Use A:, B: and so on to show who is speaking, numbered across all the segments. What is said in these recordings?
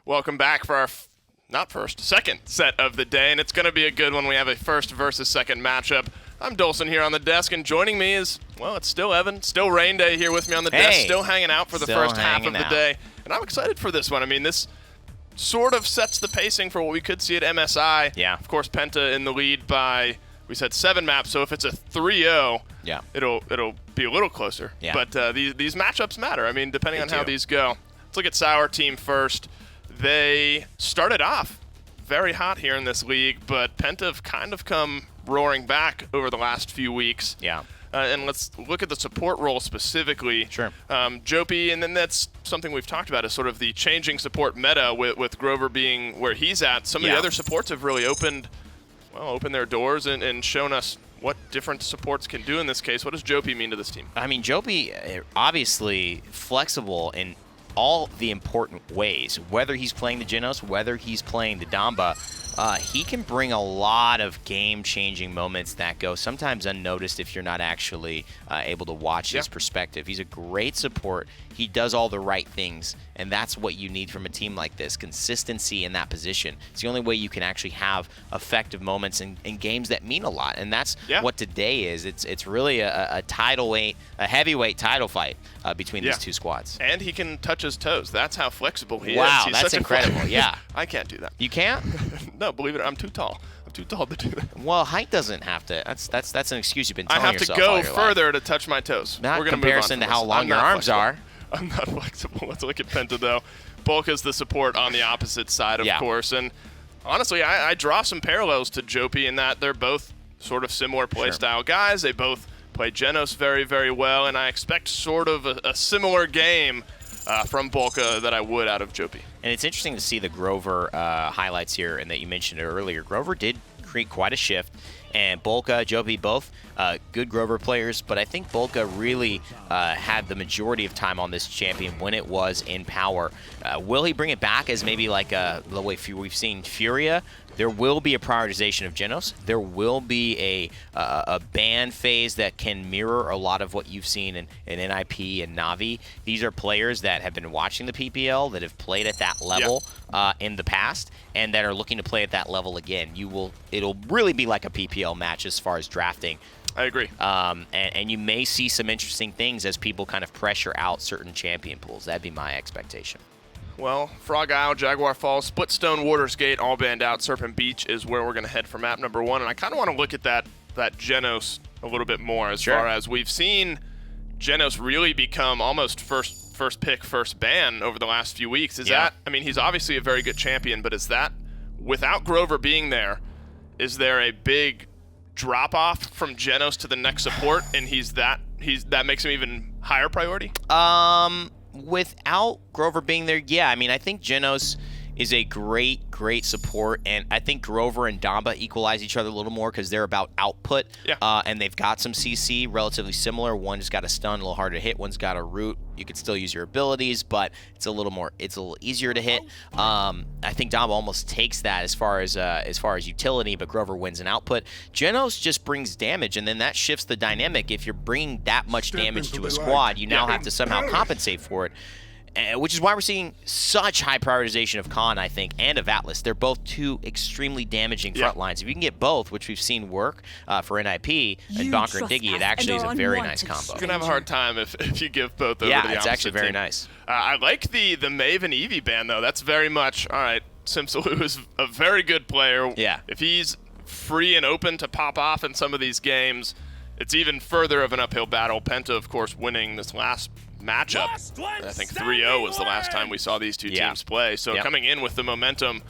A: Welcome back for our second set of the day, and it's going to be a good one. We have a first versus second matchup. I'm Dolson here on the desk, and joining me is, well, it's still Evan, still Rain Day here with me on the desk, still hanging out for the first half of the day. And I'm excited for this one. I mean, this sort of sets the pacing for what we could see at MSI.
B: Yeah.
A: Of course, Penta in the lead by, we said 7 maps, so if it's a 3-0,
B: yeah,
A: it'll be a little closer.
B: Yeah.
A: But these matchups matter. I mean, depending on how these go. Let's look at Sour Team first. They started off very hot here in this league, but Penta have kind of come roaring back over the last few weeks.
B: Yeah.
A: And let's look at the support role specifically.
B: Sure.
A: Jopy, and then that's something we've talked about, is sort of the changing support meta with Grover being where he's at. Some of the other supports have really opened their doors and shown us what different supports can do in this case. What does Jopy mean to this team?
B: I mean, Jopy, obviously flexible in all the important ways. Whether he's playing the Genos, whether he's playing the Damba, he can bring a lot of game-changing moments that go sometimes unnoticed if you're not actually able to watch his perspective. He's a great support. He does all the right things, and that's what you need from a team like this, consistency in that position. It's the only way you can actually have effective moments in games that mean a lot, and that's what today is. It's really a heavyweight title fight between these two squads.
A: And he can touch his toes. That's how flexible he is.
B: Wow,
A: He's
B: that's
A: such
B: incredible. Yeah.
A: I can't do that.
B: You can't?
A: No, believe it, I'm too tall. I'm too tall to do that.
B: Well, height doesn't have to. That's an excuse you've been telling yourself.
A: I have to go further to touch my toes.
B: Not
A: We're gonna
B: comparison
A: move on
B: to how long your arms are.
A: I'm not flexible. Let's look at Penta, though. Bulka's the support on the opposite side, of course. And honestly, I draw some parallels to Jopy in that they're both sort of similar playstyle guys. They both play Genos very, very well, and I expect sort of a similar game from Bulka that I would out of Jopy.
B: And it's interesting to see the Grover highlights here, and that you mentioned it earlier. Grover did create quite a shift, and Bulka, Jopy, both good Grover players, but I think Bulka really had the majority of time on this champion when it was in power. Will he bring it back as maybe like the way we've seen Furia? There will be a prioritization of Genos. There will be a ban phase that can mirror a lot of what you've seen in NIP and Na'Vi. These are players that have been watching the PPL, that have played at that level in the past, and that are looking to play at that level again. It'll really be like a PPL match as far as drafting.
A: I agree.
B: And you may see some interesting things as people kind of pressure out certain champion pools. That'd be my expectation.
A: Well, Frog Isle, Jaguar Falls, Splitstone, Waters Gate, all banned out. Serpent Beach is where we're going to head for map number 1. And I kind of want to look at that Genos a little bit more, as far as we've seen Genos really become almost first pick, first ban over the last few weeks. Is that, I mean, he's obviously a very good champion, but is that, without Grover being there, is there a big drop-off from Genos to the next support, and that makes him even higher priority?
B: Without Grover being there, I mean, I think Genos is a great support, and I think Grover and Damba equalize each other a little more because they're about output, and they've got some CC relatively similar. One's got a stun, a little harder to hit. One's got a root. You can still use your abilities, but it's a little easier to hit. I think Damba almost takes that as far as utility, but Grover wins in output. Genos just brings damage, and then that shifts the dynamic. If you're bringing that much damage to a squad, you now have to somehow compensate for it. Which is why we're seeing such high prioritization of Khan, I think, and of Atlas. They're both two extremely damaging front lines. If you can get both, which we've seen work for NIP, and Bonker and Diggy, it actually is a very nice combo.
A: You're going to have a hard time if you give both over to the opposite
B: it's actually very
A: team.
B: Nice.
A: I like the Maeve and Eevee ban, though. That's very much, all right, Simsaloo is a very good player.
B: Yeah.
A: If he's free and open to pop off in some of these games, it's even further of an uphill battle. Penta, of course, winning this last matchup. I think 3-0 was the last time we saw these two teams play. So coming in with the momentum,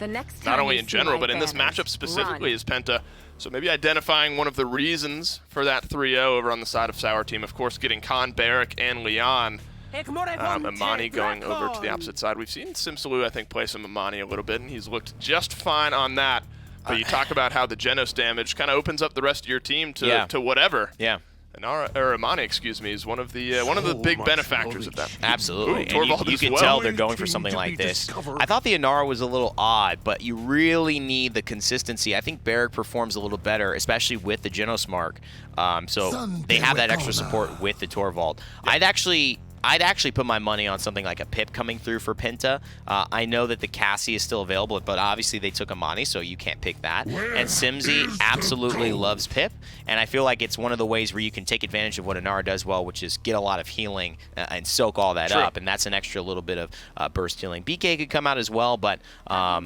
A: not only in general, but in this matchup specifically is Penta. So maybe identifying one of the reasons for that 3-0 over on the side of Sour Team. Of course, getting Khan, Barrick, and Leon. Imani going over to the opposite side. We've seen Simsaloo, I think, play some Imani a little bit, and he's looked just fine on that. But you talk about how the Genos damage kind of opens up the rest of your team to whatever.
B: Yeah.
A: Or Imani, excuse me, is one of the big benefactors of that.
B: Absolutely.
A: Ooh,
B: and you can tell they're going for something like this. I thought the Inara was a little odd, but you really need the consistency. I think Barrick performs a little better, especially with the Genos mark. So they have that extra support with the Torvald. I'd actually I'd actually put my money on something like a Pip coming through for Penta. I know that the Cassie is still available, but obviously they took Amani, so you can't pick that. And Simsy absolutely loves Pip, and I feel like it's one of the ways where you can take advantage of what Inara does well, which is get a lot of healing and soak all that up, and that's an extra little bit of burst healing. BK could come out as well, but wow,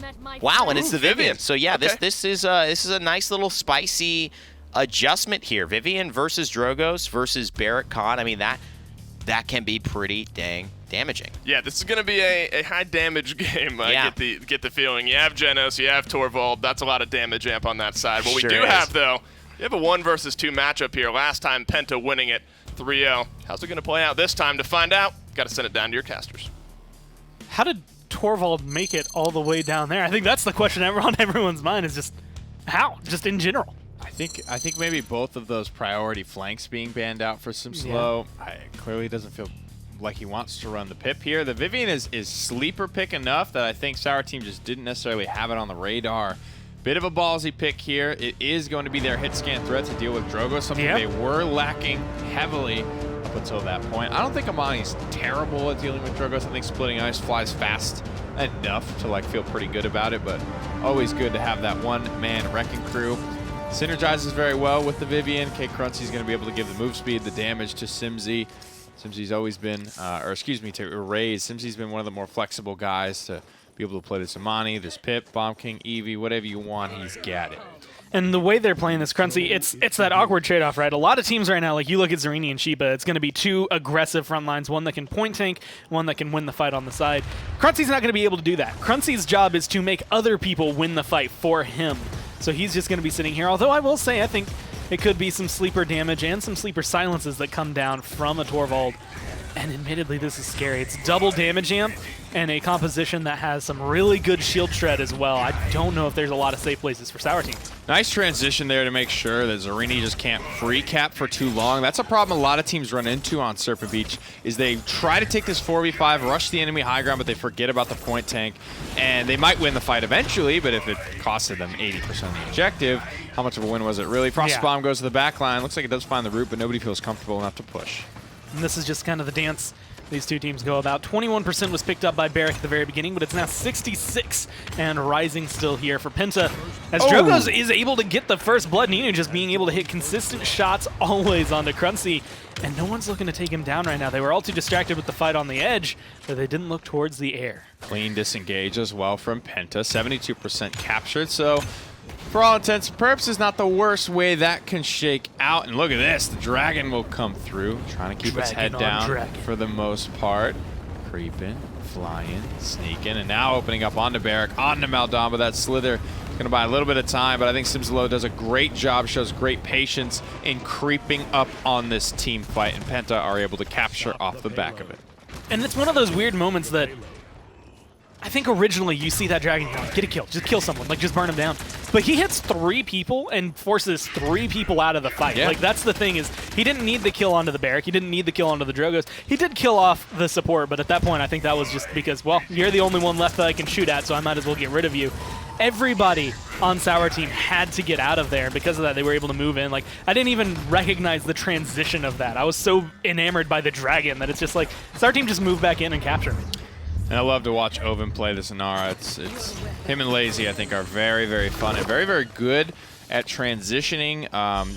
B: and it's the Vivian. So yeah, this is a nice little spicy adjustment here. Vivian versus Drogos versus Barrett Khan. I mean, that can be pretty dang damaging. Yeah,
A: this is going to be a high damage game. I get the feeling. You have Genos, you have Torvald. That's a lot of damage amp on that side. What we do have, though, you have a 1 versus 2 matchup here. Last time, Penta winning it 3-0. How's it going to play out this time? To find out, got to send it down to your casters.
C: How did Torvald make it all the way down there? I think that's the question on everyone's mind, is just how? Just in general.
D: I think maybe both of those priority flanks being banned out for some slow. Clearly doesn't feel like he wants to run the Pip here. The Vivian is sleeper pick enough that I think Sour Team just didn't necessarily have it on the radar. Bit of a ballsy pick here. It is going to be their hit scan threat to deal with Drogo, something they were lacking heavily up until that point. I don't think Amani's terrible at dealing with Drogos. I think Splitting Ice flies fast enough to like feel pretty good about it, but always good to have that one-man wrecking crew. Synergizes very well with the Vivian. K Crunchy's going to be able to give the move speed, the damage to Simsy. Simsy's always been, to Erase. Simsy's been one of the more flexible guys to be able to play this Amani, this Pip, Bomb King, Eevee, whatever you want, he's got it.
C: And the way they're playing this, Crunchy, it's that awkward trade-off, right? A lot of teams right now, like you look at Zarini and Shiba, it's going to be 2 aggressive front lines, one that can point tank, one that can win the fight on the side. Crunchy's not going to be able to do that. Crunchy's job is to make other people win the fight for him. So he's just going to be sitting here. Although I will say, I think it could be some sleeper damage and some sleeper silences that come down from a Torvald. And admittedly, this is scary. It's double damage amp and a composition that has some really good shield shred as well. I don't know if there's a lot of safe places for Sour Team.
D: Nice transition there to make sure that Zarini just can't free cap for too long. That's a problem a lot of teams run into on Serpent Beach, is they try to take this 4v5, rush the enemy high ground, but they forget about the point tank. And they might win the fight eventually, but if it costed them 80% of the objective, how much of a win was it really? Frost Bomb goes to the back line. Looks like it does find the root, but nobody feels comfortable enough to push.
C: And this is just kind of the dance these two teams go about. 21% was picked up by Barrick at the very beginning, but it's now 66 and rising still here for Penta. As Drogos is able to get the first blood, Ninu just being able to hit consistent shots always onto Crunchy, and no one's looking to take him down right now. They were all too distracted with the fight on the edge, but they didn't look towards the air.
D: Clean disengage as well from Penta, 72% captured, so for all intents and purposes, not the worst way that can shake out. And look at this, the dragon will come through, trying to keep its head down for the most part. Creeping, flying, sneaking, and now opening up onto Barrick, onto Maldamba. That slither is going to buy a little bit of time, but I think Simslow does a great job, shows great patience in creeping up on this team fight, and Penta are able to capture off the back of it.
C: And it's one of those weird moments that I think originally you see that dragon, you're like, get a kill, just kill someone, like just burn him down. But he hits 3 people and forces 3 people out of the fight. Like that's the thing, is he didn't need the kill onto the Barrack, he didn't need the kill onto the Drogos. He did kill off the support, but at that point I think that was just because, well, you're the only one left that I can shoot at, so I might as well get rid of you. Everybody on Sour Team had to get out of there, and because of that they were able to move in. Like, I didn't even recognize the transition of that. I was so enamored by the dragon that it's just like, Sour Team just moved back in and captured.
D: And I love to watch Oven play this Inara. It's him and Lazy, I think, are very, very fun and very, very good at transitioning,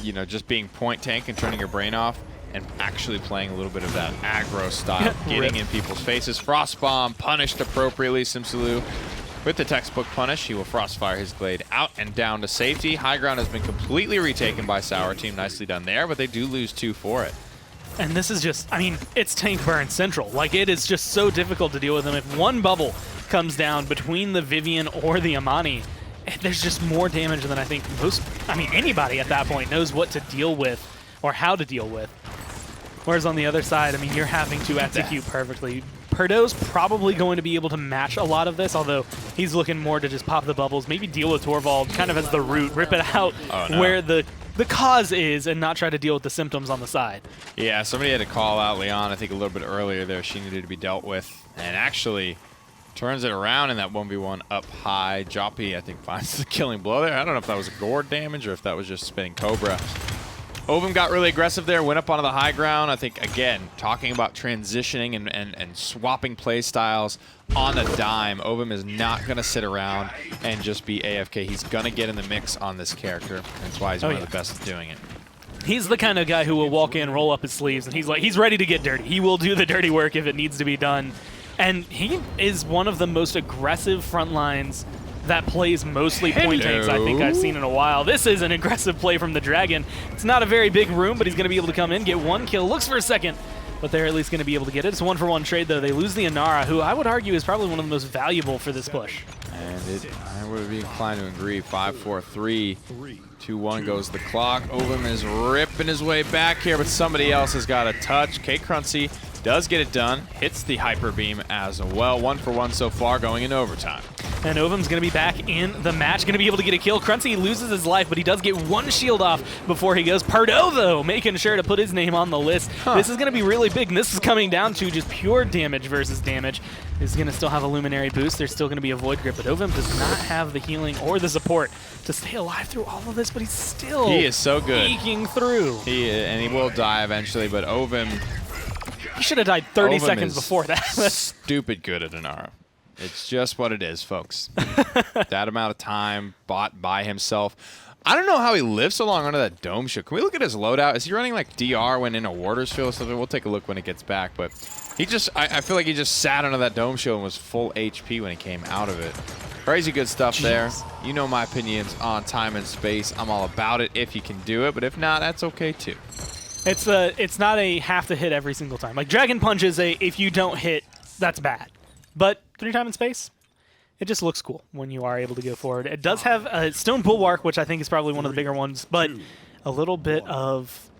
D: you know, just being point tank and turning your brain off and actually playing a little bit of that aggro style, getting in people's faces. Frost Bomb punished appropriately. Simsaloo with the textbook punish. He will Frostfire his blade out and down to safety. High ground has been completely retaken by Sour Team. Nicely done there, but they do lose 2 for it.
C: And this is just, I mean, it's tank burn central. Like, it is just so difficult to deal with them. If one bubble comes down between the Vivian or the Amani, there's just more damage than I think anybody at that point knows what to deal with or how to deal with. Whereas on the other side, I mean, you're having to execute perfectly. Perdo's probably going to be able to match a lot of this, although he's looking more to just pop the bubbles, maybe deal with Torvald kind of as the root, rip it out where the cause is and not try to deal with the symptoms on the side.
D: Yeah, somebody had to call out Leon, I think a little bit earlier there. She needed to be dealt with, and actually turns it around in that 1v1 up high. Joppy, I think, finds the killing blow there. I don't know if that was a gourd damage or if that was just spinning Cobra. Ovum got really aggressive there, went up onto the high ground. I think, again, talking about transitioning and swapping play styles on a dime. Ovum is not going to sit around and just be AFK. He's going to get in the mix on this character. That's why he's one of the best at doing it.
C: He's the kind of guy who will walk in, roll up his sleeves, and he's ready to get dirty. He will do the dirty work if it needs to be done. And he is one of the most aggressive front lines that plays mostly point tanks I think I've seen in a while. This is an aggressive play from the Dragon. It's not a very big room, but he's going to be able to come in, get one kill, looks for a second, but they're at least going to be able to get it. It's a 1-for-1 trade, though. They lose the Inara, who I would argue is probably one of the most valuable for this push.
D: And I would be inclined to agree. 5-4-3. 2-1 goes the clock. Ovum is ripping his way back here, but somebody else has got a touch. K-Crunchy does get it done. Hits the Hyper Beam as well. 1-for-1 so far, going in overtime.
C: And Ovum's going to be back in the match, going to be able to get a kill. Crunchy loses his life, but he does get one shield off before he goes. Pardo, though, making sure to put his name on the list. This is going to be really big, and this is coming down to just pure damage versus damage. He's going to still have a Luminary boost. There's still going to be a Void Grip, but Ovum does not have the healing or the support to stay alive through all of this, but he's still
D: he is so good.
C: Eking through.
D: And he will die eventually, but Ovum...
C: He should have died 30 seconds before that.
D: Stupid good at Inara. It's just what it is, folks. That amount of time bought by himself. I don't know how he lived so long under that dome shield. Can we look at his loadout? Is he running like DR when in a Warder's field or something? We'll take a look when it gets back. But he just, I feel like he just sat under that dome shield and was full HP when he came out of it. Crazy good stuff there. You know my opinions on time and space. I'm all about it if you can do it, but if not, that's okay too.
C: It's not a have to hit every single time. Like Dragon Punch is a if you don't hit, that's bad. But 3 time in space, it just looks cool when you are able to go forward. It does have a Stone Bulwark, which I think is probably one of the bigger ones, but a little bit of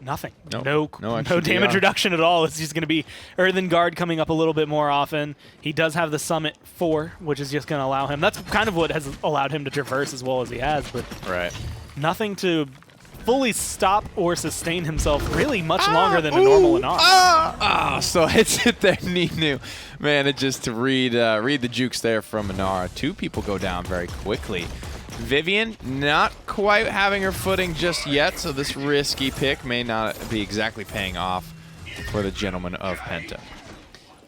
C: nothing. No damage reduction at all. It's just going to be Earthen Guard coming up a little bit more often. He does have the Summit 4, which is just going to allow him. That's kind of what has allowed him to traverse as well as he has, but nothing to fully stop or sustain himself really much longer than a normal Inara.
D: So hits it there, Ninu. Man, it just to read the jukes there from Inara. 2 people go down very quickly. Vivian not quite having her footing just yet, so this risky pick may not be exactly paying off for the gentleman of Penta.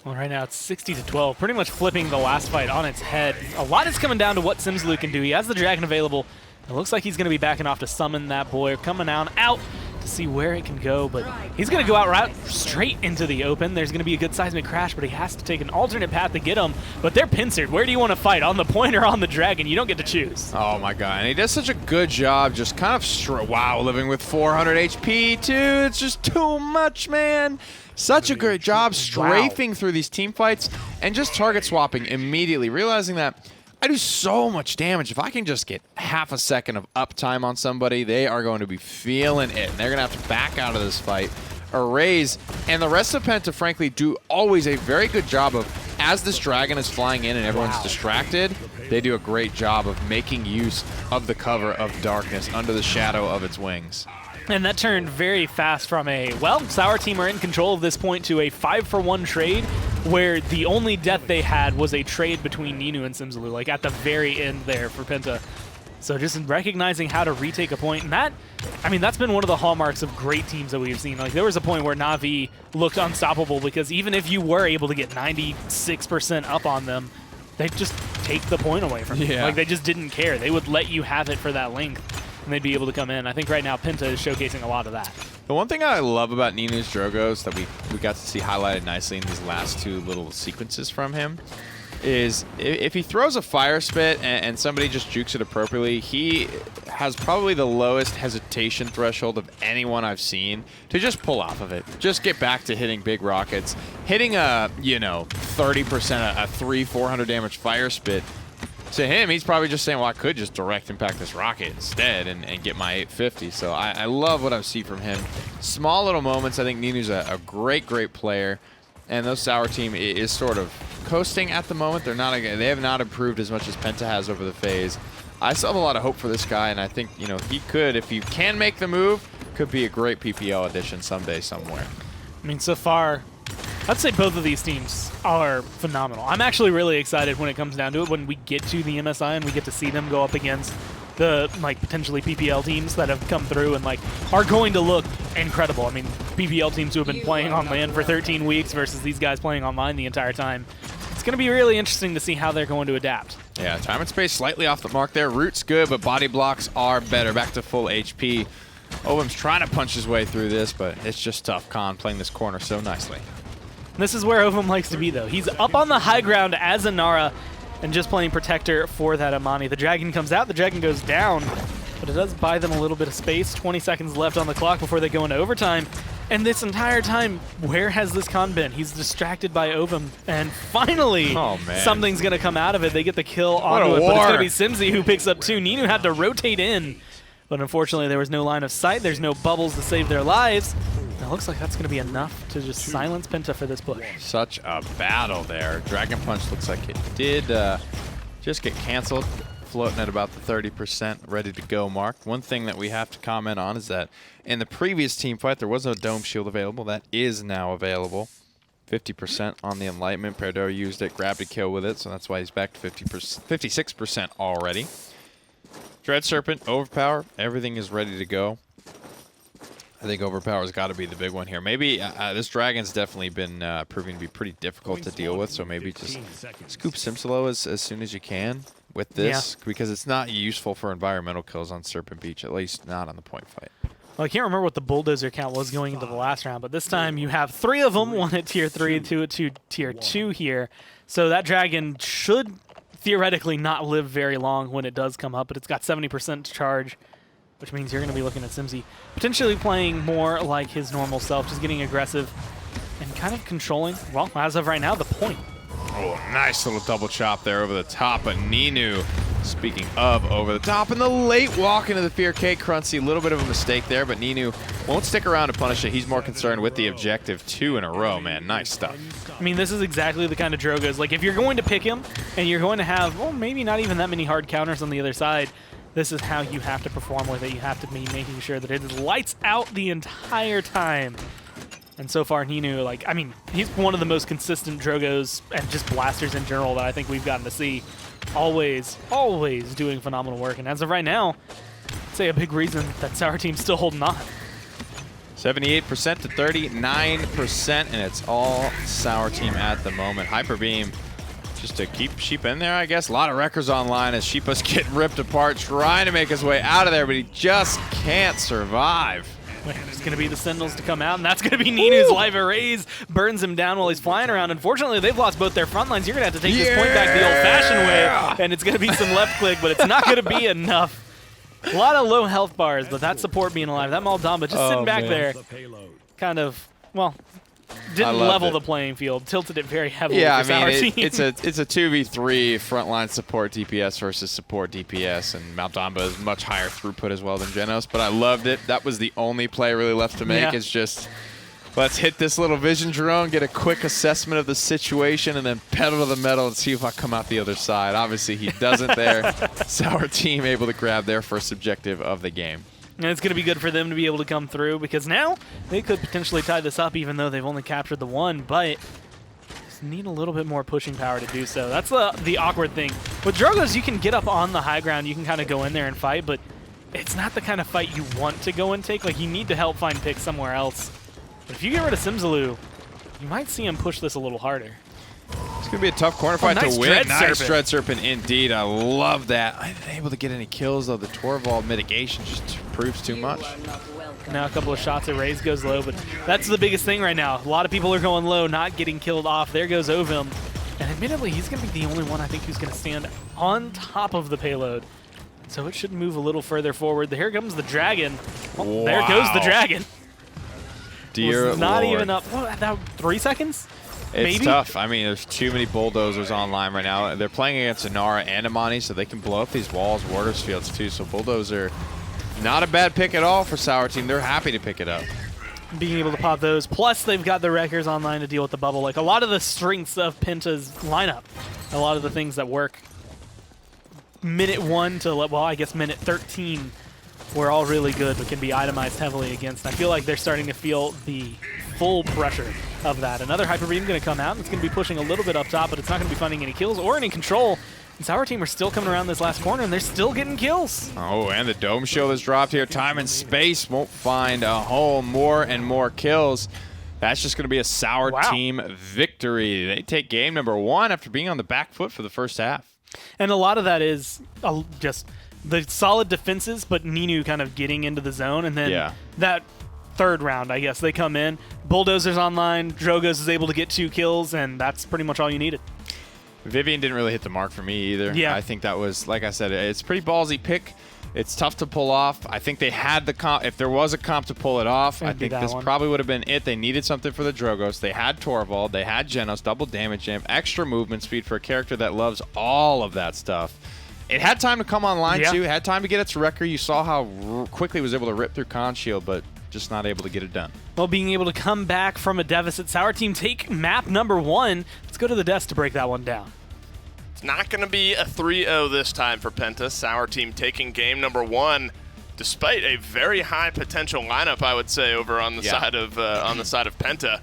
C: Well, right now it's 60-12, pretty much flipping the last fight on its head. A lot is coming down to what Simslu can do. He has the Dragon available. It looks like he's going to be backing off to summon that boy, coming out to see where it can go, but he's going to go out right straight into the open. There's going to be a good seismic crash, but he has to take an alternate path to get him. But they're pincered. Where do you want to fight? On the point or on the Dragon? You don't get to choose.
D: Oh my god, and he does such a good job just kind of, living with 400 HP too. It's just too much, man. Such a great job strafing through these team fights and just target swapping immediately, realizing that I do so much damage. If I can just get half a second of uptime on somebody, they are going to be feeling it. And they're going to have to back out of this fight. Arrays and the rest of Penta, frankly, do always a very good job of, as this Dragon is flying in and everyone's distracted, they do a great job of making use of the cover of darkness under the shadow of its wings.
C: And that turned very fast from Sour Team are in control of this point to a 5-for-1 trade where the only death they had was a trade between Ninu and Simslu, like at the very end there for Penta. So just recognizing how to retake a point, and that's been one of the hallmarks of great teams that we've seen. Like there was a point where Na'Vi looked unstoppable because even if you were able to get 96% up on them, they'd just take the point away from you. Like they just didn't care. They would let you have it for that length, and they'd be able to come in. I think right now Penta is showcasing a lot of that.
D: The one thing I love about Ninu's Drogos that we got to see highlighted nicely in these last 2 little sequences from him is if he throws a Fire Spit and somebody just jukes it appropriately, he has probably the lowest hesitation threshold of anyone I've seen to just pull off of it. Just get back to hitting big rockets. Hitting a, 30%, a 300-400 damage Fire Spit. To him, he's probably just saying, well, I could just direct impact this rocket instead and get my 850. So I love what I see from him. Small little moments. I think Ninu's a great player. And those Sour Team is sort of coasting at the moment. They have not improved as much as Penta has over the phase. I still have a lot of hope for this guy, and I think, he could, if he can make the move, could be a great PPL addition someday, somewhere.
C: I mean, so far, I'd say both of these teams are phenomenal. I'm actually really excited when it comes down to it, when we get to the MSI and we get to see them go up against the like potentially PPL teams that have come through and like are going to look incredible. I mean, PPL teams who have been playing on LAN for 13 weeks versus these guys playing online the entire time. It's going to be really interesting to see how they're going to adapt.
D: Yeah, time and space slightly off the mark there. Root's good, but body blocks are better. Back to full HP. Ovum's trying to punch his way through this, but it's just tough. Khan playing this corner so nicely.
C: This is where Ovum likes to be, though. He's up on the high ground as a Nara and just playing Protector for that Amani. The Dragon comes out, the Dragon goes down, but it does buy them a little bit of space. 20 seconds left on the clock before they go into overtime. And this entire time, where has this Khan been? He's distracted by Ovum, and finally, something's going to come out of it. They get the kill onto it, but it's going to be Simzy who picks up 2. Ninu had to rotate in, but unfortunately there was no line of sight. There's no bubbles to save their lives. It looks like that's going to be enough to just silence Penta for this push.
D: Such a battle there. Dragon Punch looks like it did just get canceled, floating at about the 30% ready to go mark. One thing that we have to comment on is that in the previous team fight, there was no Dome Shield available. That is now available. 50% on the Enlightenment. Perdor used it, grabbed a kill with it, so that's why he's back to 56% already. Dread Serpent, Overpower, everything is ready to go. I think Overpower's got to be the big one here. Maybe this Dragon's definitely been proving to be pretty difficult to deal with, so maybe just scoop Simsilo as soon as you can with this, because it's not useful for environmental kills on Serpent Beach, at least not on the point fight.
C: Well, I can't remember what the Bulldozer count was going into the last round, but this time you have 3 of them, 1 at tier 3, 2 at tier 2 here. So that Dragon should theoretically not live very long when it does come up, but it's got 70% to charge, which means you're going to be looking at Simzy potentially playing more like his normal self, just getting aggressive and kind of controlling, well, as of right now, the point.
D: Oh, nice little double chop there over the top, but Ninu, speaking of over the top, in the late walk into the Fear Cake, Crunchy, a little bit of a mistake there, but Ninu won't stick around to punish it. He's more concerned with the objective. 2 in a row, man. Nice stuff.
C: I mean, this is exactly the kind of Drogoz. Like, if you're going to pick him and you're going to have, well, maybe not even that many hard counters on the other side, this is how you have to perform with it. You have to be making sure that it is lights out the entire time. And so far, Ninu, like, I mean, he's one of the most consistent Drogos and just blasters in general that I think we've gotten to see. Always, always doing phenomenal work. And as of right now, I'd say a big reason that Sour Team's still holding on.
D: 78% to 39%, and it's all Sour Team at the moment. Hyper Beam just to keep Sheep in there, I guess. A lot of wreckers online as Sheepa's getting ripped apart, trying to make his way out of there, but he just can't survive.
C: There's going to be the Sentinels to come out, and that's going to be Ninu's live arrays. Burns him down while he's flying around. Unfortunately, they've lost both their front lines. You're going to have to take this point back the old-fashioned way, and it's going to be some left click, but it's not going to be enough. A lot of low health bars, but that support being alive. That Maldamba just sitting back there kind of, well, didn't level the playing field, tilted it very heavily for Sour Team.
D: It's a 2v3 frontline support DPS versus support DPS, and Maldamba is much higher throughput as well than Genos, but I loved it. That was the only play really left to make. It's just, let's hit this little vision drone, get a quick assessment of the situation, and then pedal to the metal and see if I come out the other side. Obviously, he doesn't there. Sour Team able to grab their first objective of the game.
C: And it's going to be good for them to be able to come through, because now they could potentially tie this up even though they've only captured the 1, but just need a little bit more pushing power to do so. That's the awkward thing. With Drogoz, you can get up on the high ground, you can kind of go in there and fight, but it's not the kind of fight you want to go and take. Like, you need to help find picks somewhere else. But if you get rid of Simzaloo, you might see him push this a little harder.
D: It's going to be a tough corner fight to win. Nice Dread Serpent indeed. I love that. I'm not able to get any kills, though. The Torvald mitigation just proves too much.
C: Now a couple of shots at Raze goes low, but that's the biggest thing right now. A lot of people are going low, not getting killed off. There goes Ovum. And admittedly, he's going to be the only one I think who's going to stand on top of the payload. So it should move a little further forward. Here comes the Dragon. Oh, there goes the Dragon.
D: Dear
C: not
D: Lord.
C: even up, what, about 3 seconds?
D: It's
C: Maybe?
D: tough. I mean, there's too many bulldozers online right now. They're playing against Inara and Amani, so they can blow up these walls, Warders fields too. So bulldozer, not a bad pick at all for Sour Team. They're happy to pick it up.
C: Being able to pop those, plus they've got the wreckers online to deal with the bubble. Like, a lot of the strengths of Penta's lineup, a lot of the things that work minute 1 to, well, I guess minute 13 were all really good, but can be itemized heavily against. I feel like they're starting to feel the full pressure of that. Another Hyper Beam going to come out, and it's going to be pushing a little bit up top, but it's not going to be finding any kills or any control. And Sour Team are still coming around this last corner, and they're still getting kills.
D: Oh, and the Dome Shield is dropped here. Time and Space won't find a home. More and more kills. That's just going to be a Sour Team victory. They take game number 1 after being on the back foot for the first half.
C: And a lot of that is just the solid defenses, but Ninu kind of getting into the zone. And then that third round, I guess, they come in. Bulldozer's online. Drogos is able to get 2 kills, and that's pretty much all you needed.
D: Vivian didn't really hit the mark for me either.
C: Yeah.
D: I think that was, like I said, it's a pretty ballsy pick. It's tough to pull off. I think they had the comp. If there was a comp to pull it off, I think this probably would have been it. They needed something for the Drogos. They had Torvald. They had Genos, double damage jam, extra movement speed for a character that loves all of that stuff. It had time to come online, too. It had time to get its wrecker. You saw how quickly it was able to rip through Con Shield, but just not able to get it done.
C: Well, being able to come back from a deficit, Sour Team take map number 1. Let's go to the desk to break that one down.
A: Not going to be a 3-0 this time for Penta. Sour Team taking game number 1, despite a very high potential lineup, I would say, over on the side of Penta.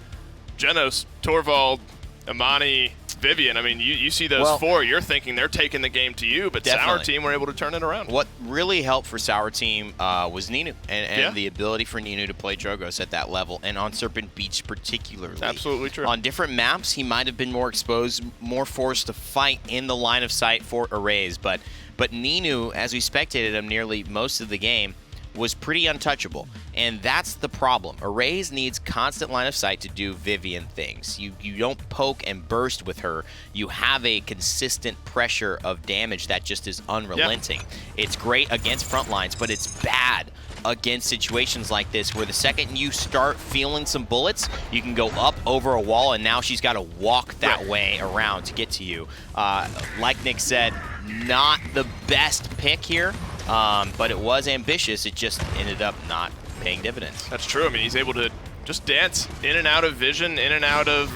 A: Genos, Torvald, Amani, Vivian. I mean, you see those 4, you're thinking they're taking the game to you, but Sour Team were able to turn it around.
B: What really helped for Sour Team was Ninu and the ability for Ninu to play Drogos at that level, and on Serpent Beach particularly.
A: Absolutely true.
B: On different maps, he might have been more exposed, more forced to fight in the line of sight for arrays, but Ninu, as we spectated him nearly most of the game, was pretty untouchable, and that's the problem. Arrays needs constant line of sight to do Vivian things. You don't poke and burst with her. You have a consistent pressure of damage that just is unrelenting. It's great against front lines, but it's bad against situations like this where the second you start feeling some bullets, you can go up over a wall, and now she's got to walk that way around to get to you. Like Nick said, not the best pick here, but it was ambitious. It just ended up not paying dividends.
A: That's true. I mean, he's able to just dance in and out of vision, in and out of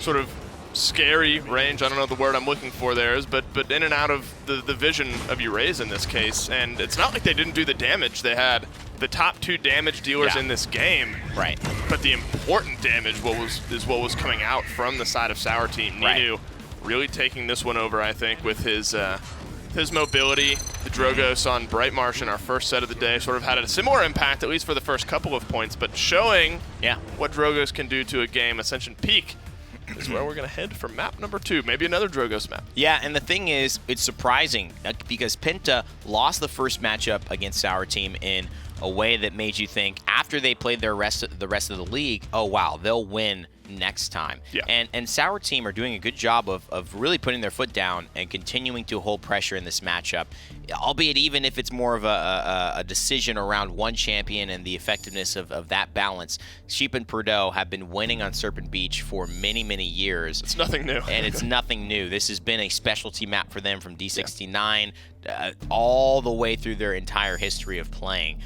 A: sort of scary range. I don't know the word I'm looking for there is, but in and out of the vision of Uraze in this case. And it's not like they didn't do the damage. They had the top 2 damage dealers in this game.
B: Right.
A: But the important damage is what was coming out from the side of Sour Team. Ninu really taking this one over, I think, with his mobility. The Drogos on Bright Marsh in our first set of the day sort of had a similar impact, at least for the first couple of points, but showing what Drogos can do to a game. Ascension Peak is where we're going to head for map number 2, maybe another Drogos map.
B: Yeah, and the thing is, it's surprising because Penta lost the first matchup against Sour Team in a way that made you think, after they played the rest of the league, oh wow, they'll win next time.
A: Yeah.
B: And Sour Team are doing a good job of really putting their foot down and continuing to hold pressure in this matchup, albeit even if it's more of a decision around one champion and the effectiveness of that balance. Sheep and Perdot have been winning on Serpent Beach for many, many years.
A: It's nothing new.
B: And it's nothing new. This has been a specialty map for them from D69 all the way through their entire history of playing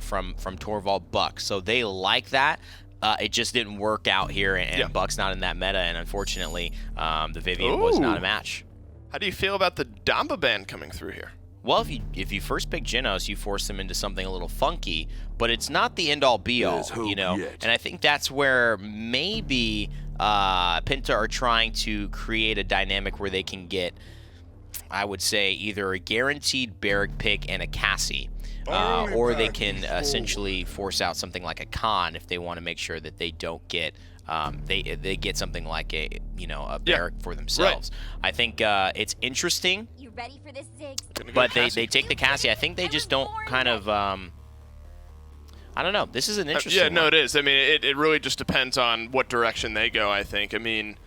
B: from Torvald Buck. So they like that. It just didn't work out here, and Buck's not in that meta, and unfortunately, the Vivian was not a match.
A: How do you feel about the Damba ban coming through here?
B: Well, if you first pick Genos, you force them into something a little funky, but it's not the end-all be-all, you know? And I think that's where maybe Penta are trying to create a dynamic where they can get, I would say, either a guaranteed Barrack pick and a Cassie. Or they can essentially force out something like a Khan if they want to make sure that they don't get they get something like a Barrack for themselves. Right. I think it's interesting. You ready for this, Ziggs? But they take the Cassie. I think they just don't kind of I don't know. This is an interesting one.
A: No, it is. I mean, it really just depends on what direction they go, I think. I mean,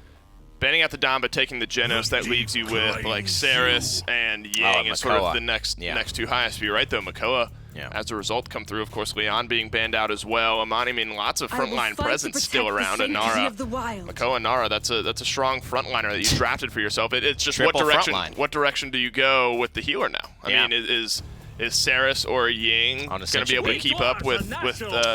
A: banning out the Damba, taking the Genos, that leaves you with like Saris and Yang as sort of the next two highest. You're right, though. Makoa, as a result, come through. Of course, Leon being banned out as well. Amani, I mean, lots of frontline presence still around. And Nara, Makoa and Nara, that's a strong frontliner that you drafted for yourself. It's just what direction do you go with the healer now? I mean, is Saris or Ying going to be able to keep up with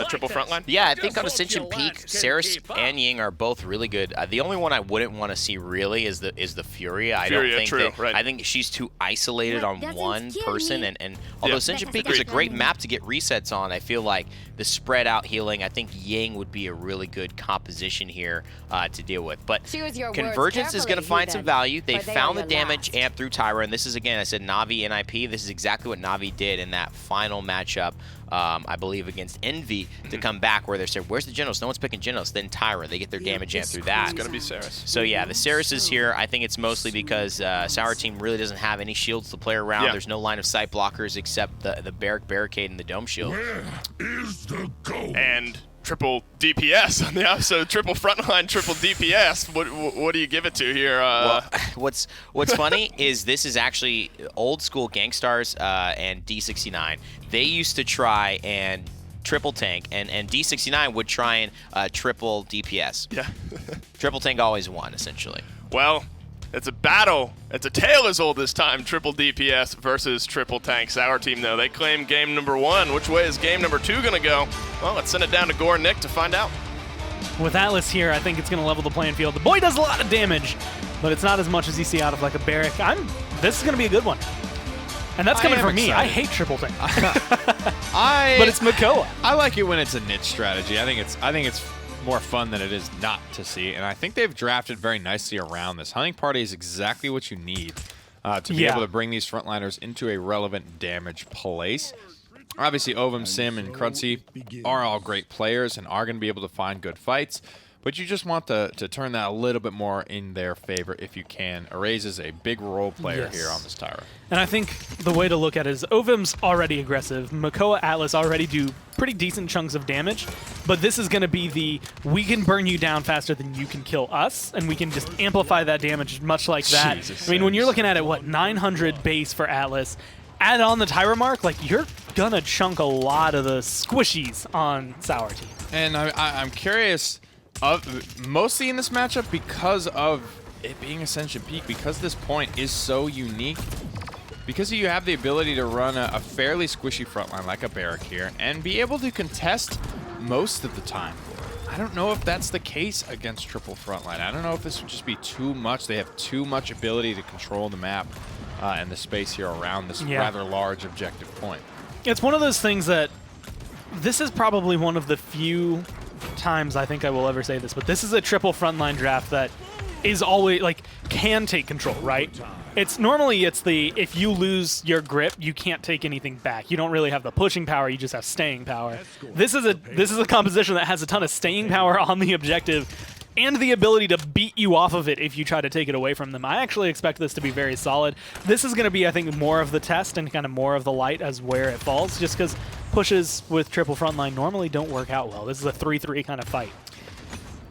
A: triple frontline?
B: Yeah, I think on Ascension Peak, Saris and Ying are both really good. The only one I wouldn't want to see really is the Furia. I think she's too isolated on one person, and although Ascension Peak is a great map to get resets on, I feel like the spread out healing, I think Ying would be a really good composition here to deal with. But Convergence is going to find some value. They found the damage amp through Tyra, and this is, again, I said Na'Vi NIP. This is exactly what Na'Vi did in that final matchup, I believe, against Envy, to come back where they said, where's the Genos? No one's picking Genos. Then Tyra, they get their damage amp through that.
A: It's going to be Saris.
B: So yeah, the Saris is here. I think it's mostly because Sour Team really doesn't have any shields to play around. There's no line of sight blockers except the barricade and the dome shield.
E: Where is the goal?
A: And triple DPS on the opposite, triple frontline, triple DPS. What do you give it to here?
B: Well, what's funny is this is actually old school Gangstars and D69. They used to try and triple tank, and D69 would try and triple DPS.
A: Yeah.
B: Triple tank always won, essentially.
A: Well, it's a battle. It's a tale as old as time. Triple DPS versus triple tank. Sour Team, though, they claim game number 1. Which way is game number 2 going to go? Well, let's send it down to Gore and Nick to find out.
C: With Atlas here, I think it's going to level the playing field. The boy does a lot of damage, but it's not as much as you see out of like a Barrack. This is going to be a good one. And that's coming from me. I hate triple tank. But it's Makoa.
D: I like it when it's a niche strategy. I think it's more fun than it is not to see, and I think they've drafted very nicely around this. Hunting Party is exactly what you need to be able to bring these frontliners into a relevant damage place. Obviously, Ovum, Sim, and Cruncy are all great players and are going to be able to find good fights, but you just want to turn that a little bit more in their favor if you can. Erase is a big role player here on this Tyra.
C: And I think the way to look at it is Ovum's already aggressive. Makoa, Atlas already do pretty decent chunks of damage, but this is going to be we can burn you down faster than you can kill us, and we can just amplify that damage much like that.
D: Jesus,
C: I mean, when you're looking at it, 900 base for Atlas, add on the Tyra mark, like, you're going to chunk a lot of the squishies on Sour Team.
D: And I'm curious, mostly in this matchup because of it being Ascension Peak, because this point is so unique, because you have the ability to run a fairly squishy frontline like a Barrack here and be able to contest most of the time. I don't know if that's the case against triple frontline. I don't know if this would just be too much. They have too much ability to control the map and the space here around this rather large objective point.
C: It's one of those things that this is probably one of the few times I think I will ever say this, but this is a triple frontline draft that is always, like, can take control, right? It's normally if you lose your grip, you can't take anything back. You don't really have the pushing power, you just have staying power. This is a composition that has a ton of staying power on the objective and the ability to beat you off of it if you try to take it away from them. I actually expect this to be very solid. This is going to be, I think, more of the test and kind of more of the light as where it falls, just because pushes with triple frontline normally don't work out well. This is a 3-3 kind of fight.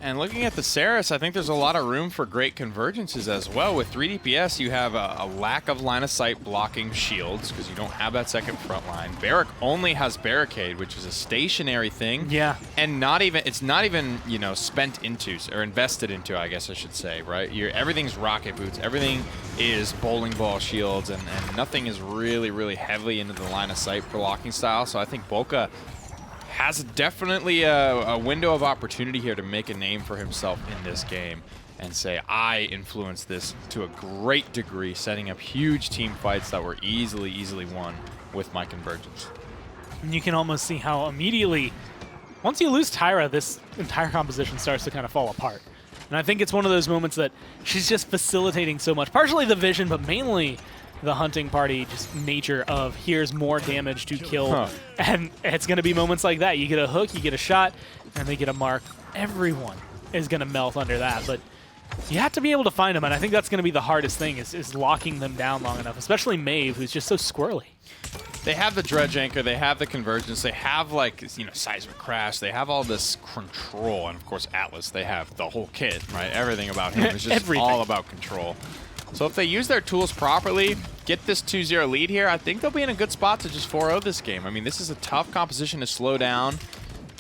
D: And looking at the Saris, I think there's a lot of room for great convergences as well. With 3 DPS, you have a lack of line of sight blocking shields because you don't have that second front line. Barrack only has Barricade, which is a stationary thing.
C: Yeah.
D: And it's not even, you know, spent into or invested into, I guess I should say, right? Everything's rocket boots. Everything is bowling ball shields, and nothing is really heavily into the line of sight blocking style. So I think Boca has definitely a window of opportunity here to make a name for himself in this game and say, I influenced this to a great degree, setting up huge team fights that were easily won with my convergence.
C: And you can almost see how immediately, once you lose Tyra, this entire composition starts to kind of fall apart. And I think it's one of those moments that she's just facilitating so much, partially the vision, but mainly the Hunting Party, just nature of here's more damage to kill. And it's going to be moments like that. You get a hook, you get a shot, and they get a mark. Everyone is going to melt under that. But you have to be able to find them, and I think that's going to be the hardest thing is locking them down long enough, especially Maeve, who's just so squirrely.
D: They have the Dredge Anchor, they have the Convergence, they have, like, you know, Seismic Crash, they have all this control, and of course Atlas, they have the whole kit, right? Everything about him is just all about control. So if they use their tools properly, get this 2-0 lead here, I think they'll be in a good spot to just 4-0 this game. I mean, this is a tough composition to slow down.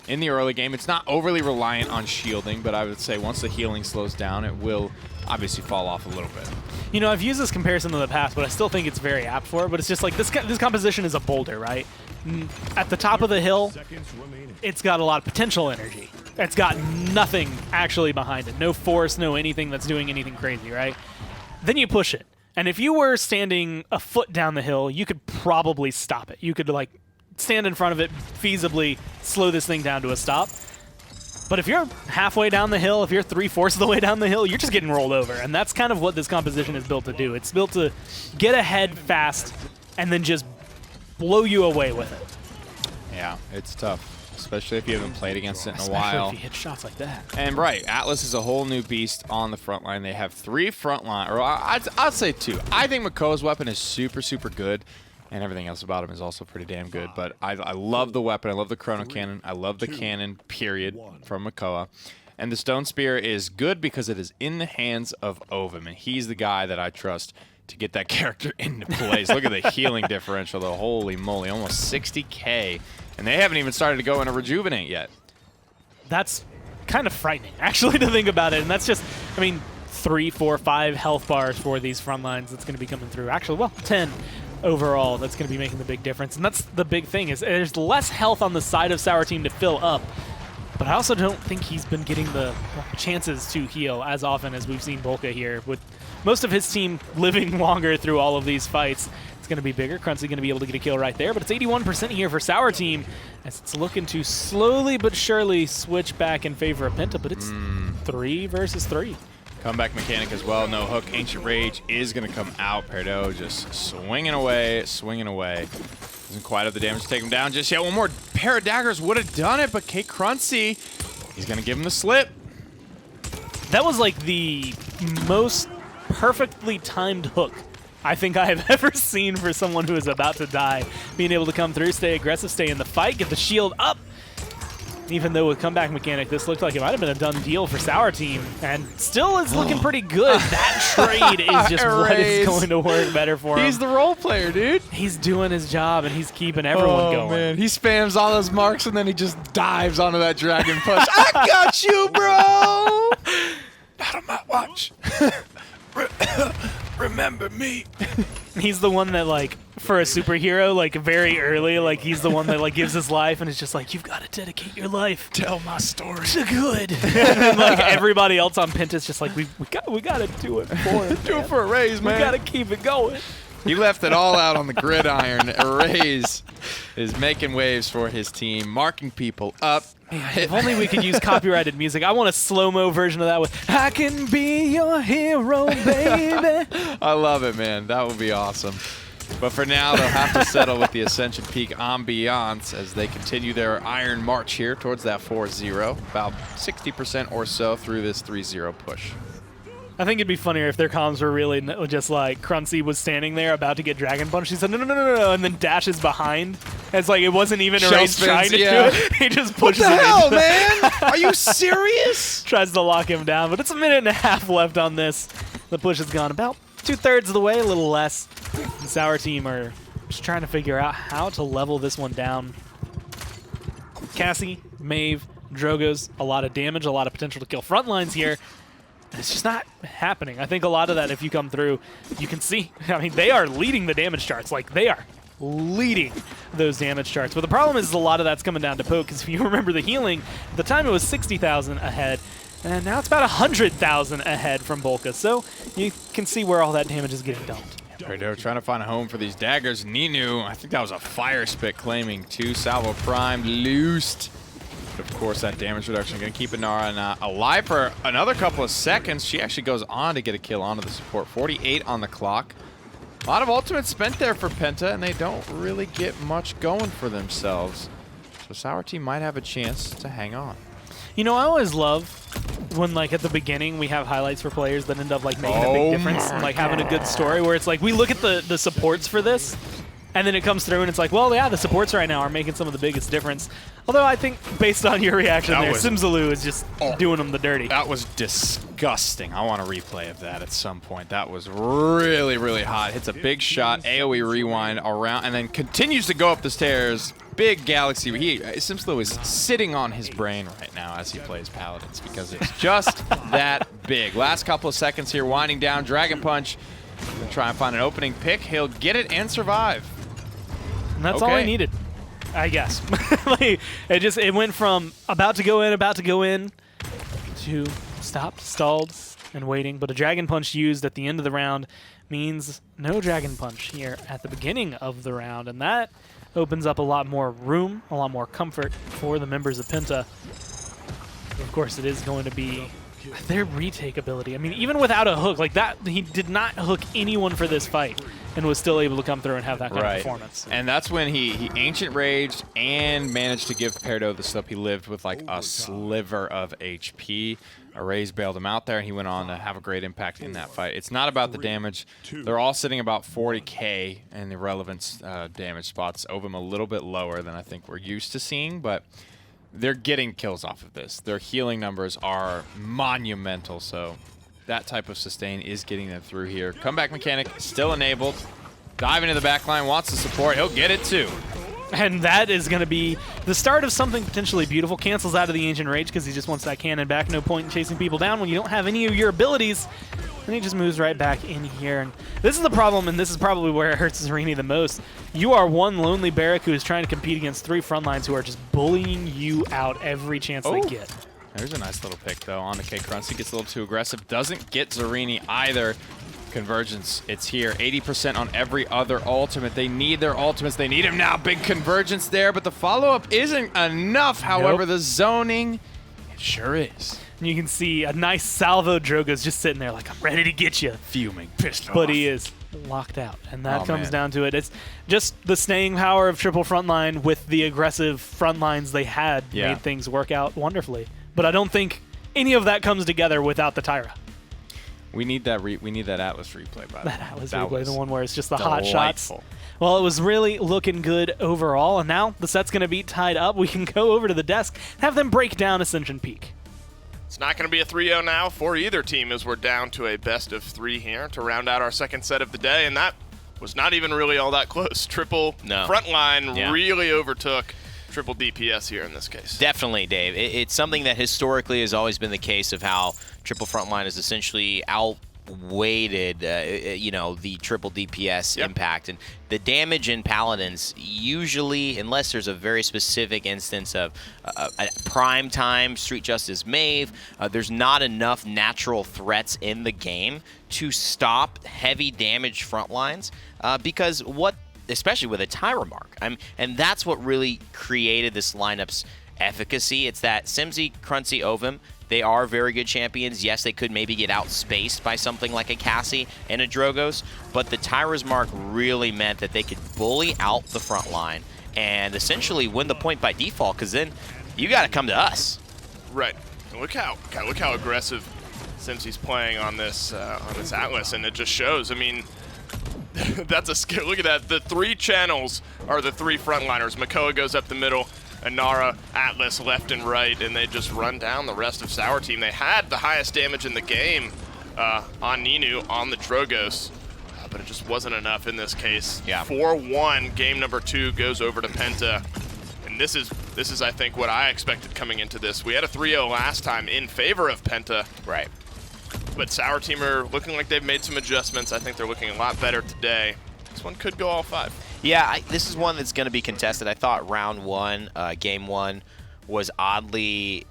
D: in the early game. It's not overly reliant on shielding, but I would say once the healing slows down, it will obviously fall off a little bit.
C: You know, I've used this comparison in the past, but I still think it's very apt for it. But it's just like this composition is a boulder, right? At the top of the hill, it's got a lot of potential energy. It's got nothing actually behind it. No force, no anything that's doing anything crazy, right? Then you push it. And if you were standing a foot down the hill, you could probably stop it. You could, like, stand in front of it, feasibly slow this thing down to a stop. But if you're halfway down the hill, if you're 3/4 of the way down the hill, you're just getting rolled over. And that's kind of what this composition is built to do. It's built to get ahead fast and then just blow you away with it.
D: Yeah, it's tough, especially if you haven't played against it in a while.
C: Especially if you hit shots like that.
D: And right, Atlas is a whole new beast on the front line. They have 3 front line, or I'd say 2. I think Makoa's weapon is super, super good. And everything else about him is also pretty damn good. But I love the weapon. I love the Chrono Cannon. I love the cannon, period, from Makoa. And the Stone Spear is good because it is in the hands of Ovum. And he's the guy that I trust to get that character into place. Look at the healing differential, though. Holy moly, almost 60K. And they haven't even started to go into Rejuvenate yet.
C: That's kind of frightening, actually, to think about it. And that's just, I mean, 3, 4, 5 health bars for these front lines that's going to be coming through. Actually, well, 10. Overall, that's going to be making the big difference. And that's the big thing, is there's less health on the side of Sour Team to fill up. But I also don't think he's been getting the chances to heal as often as we've seen Bolka here. With most of his team living longer through all of these fights, it's going to be bigger. Crunchy going to be able to get a kill right there. But it's 81% here for Sour Team, as it's looking to slowly but surely switch back in favor of Penta. But it's 3 versus 3.
D: Comeback mechanic as well. No hook. Ancient Rage is going to come out. Perdo just swinging away, swinging away. Doesn't quite have the damage to take him down just yet. One more pair of daggers would have done it, but K Crunchy, he's going to give him the slip.
C: That was like the most perfectly timed hook I think I have ever seen for someone who is about to die. Being able to come through, stay aggressive, stay in the fight, get the shield up. Even though with comeback mechanic, this looked like it might have been a done deal for Sour Team, and still is looking pretty good. That trade is just what is going to work better for him.
D: He's the role player, dude.
C: He's doing his job, and he's keeping everyone going.
D: Man. He spams all those marks, and then he just dives onto that dragon punch. I got you, bro! Not on my watch. Remember me.
C: He's the one that, like, for a superhero, like, very early, like, he's the one that, like, gives his life, and it's just like, you've got to dedicate your life.
D: Tell my story.
C: To good. And then, like, everybody else on Penta's just like, we got to do it for him.
D: Do it for a raise, man.
C: We got to keep it going.
D: He left it all out on the gridiron. Raise is making waves for his team, marking people up.
C: If only we could use copyrighted music. I want a slow-mo version of that with, I can be your hero, baby.
D: I love it, man. That would be awesome. But for now, they'll have to settle with the Ascension Peak ambiance as they continue their iron march here towards that 4-0. About 60% or so through this 3-0 push.
C: I think it'd be funnier if their comms were really just like Crunchy was standing there about to get Dragon Punch. He said, no, and then dashes behind. It's like it wasn't even a race trying to do it. He just pushes him.
D: What the hell, man? Are you serious?
C: Tries to lock him down, but it's a minute and a half left on this. The push has gone about 2/3 of the way, a little less. The Sour Team are just trying to figure out how to level this one down. Cassie, Maeve, Drogo's, a lot of damage, a lot of potential to kill front lines here. It's just not happening. I think a lot of that, if you come through, you can see. I mean, they are leading the damage charts. Like, they are leading those damage charts. But the problem is a lot of that's coming down to poke, because if you remember the healing, at the time it was 60,000 ahead, and now it's about 100,000 ahead from Bolka. So you can see where all that damage is getting dumped.
D: Right, they're trying to find a home for these daggers. Ninu, I think that was a fire spit claiming 2. Salvo Prime loosed. But of course, that damage reduction going to keep Inara alive for another couple of seconds. She actually goes on to get a kill onto the support. 48 on the clock. A lot of ultimates spent there for Penta, and they don't really get much going for themselves. So Sour Team might have a chance to hang on.
C: You know, I always love when, like, at the beginning we have highlights for players that end up, like, making a big difference and, like, having a good story where it's like we look at the supports for this, and then it comes through and it's like, well, yeah, the supports right now are making some of the biggest difference. Although I think, based on your reaction there, Simzaloo is just doing them the dirty.
D: That was disgusting. I want a replay of that at some point. That was really, really hot. Hits a big shot, AoE rewind around, and then continues to go up the stairs. big galaxy. SimSlow is sitting on his brain right now as he plays Paladins because it's just that big. Last couple of seconds here, winding down. Dragon Punch. Gonna try and find an opening pick. He'll get it and survive.
C: And that's all he needed, I guess. Like, it went from about to go in, to stopped, stalled, and waiting. But a Dragon Punch used at the end of the round means no Dragon Punch here at the beginning of the round, and that opens up a lot more room, a lot more comfort for the members of Penta. Of course, it is going to be their retake ability. I mean, even without a hook, like that, he did not hook anyone for this fight and was still able to come through and have that kind of performance.
D: And that's when he Ancient Raged and managed to give Perdo the slip. He lived with like a sliver of HP. Arrays bailed him out there, and he went on to have a great impact in that fight. It's not about the damage. They're all sitting about 40k in the relevant damage spots. Ovum a little bit lower than I think we're used to seeing, but they're getting kills off of this. Their healing numbers are monumental, so that type of sustain is getting them through here. Comeback mechanic still enabled. Diving into the back line, wants the support. He'll get it too.
C: And that is going to be the start of something potentially beautiful. Cancels out of the Ancient Rage because he just wants that cannon back. No point in chasing people down when you don't have any of your abilities. And he just moves right back in here. And this is the problem, and this is probably where it hurts Zarini the most. You are one lonely Barrack who is trying to compete against 3 frontlines who are just bullying you out every chance they get.
D: There's a nice little pick, though, on the K-Cruncy. Gets a little too aggressive. Doesn't get Zarini either. Convergence, it's here. 80% on every other ultimate. They need their ultimates. They need him now. Big convergence there, but the follow-up isn't enough. However, the zoning, it sure is.
C: And you can see a nice salvo Drogo's just sitting there like, I'm ready to get you.
D: Fuming, pissed off.
C: But he is locked out, and that comes down to it. It's just the staying power of triple frontline with the aggressive frontlines they had made things work out wonderfully. But I don't think any of that comes together without the Tyra.
D: We need that Atlas replay, by the way.
C: That Atlas replay, the one where it's just the hot shots. Well, it was really looking good overall, and now the set's going to be tied up. We can go over to the desk and have them break down Ascension Peak.
A: It's not going to be a 3-0 now for either team as we're down to a best of 3 here to round out our second set of the day, and that was not even really all that close. Triple frontline really overtook triple DPS here in this case.
B: Definitely, Dave. It's something that historically has always been the case of how triple frontline is essentially outweighted, the triple DPS impact. And the damage in Paladins, usually, unless there's a very specific instance of a prime time Street Justice Maeve, there's not enough natural threats in the game to stop heavy damage frontlines because especially with a Tyra mark. And that's what really created this lineup's efficacy. It's that Simsy, Cruncy, Ovum, they are very good champions. Yes, they could maybe get outspaced by something like a Cassie and a Drogos, but the Tyra's mark really meant that they could bully out the front line and essentially win the point by default, because then you got to come to us.
A: Right. Look how aggressive Simsy's playing on this Atlas, and it just shows. I mean, that's a skill. Look at that. The 3 channels are the 3 frontliners. Makoa goes up the middle, Inara, Atlas left and right, and they just run down the rest of Sour Team. They had the highest damage in the game on Ninu, on the Drogos, but it just wasn't enough in this case. 4-1, game number 2 goes over to Penta. And this is, I think, what I expected coming into this. We had a 3-0 last time in favor of Penta.
B: Right.
A: But Sour Team are looking like they've made some adjustments. I think they're looking a lot better today. This one could go all 5.
B: Yeah, this is one that's going to be contested. I thought round 1, game 1, was oddly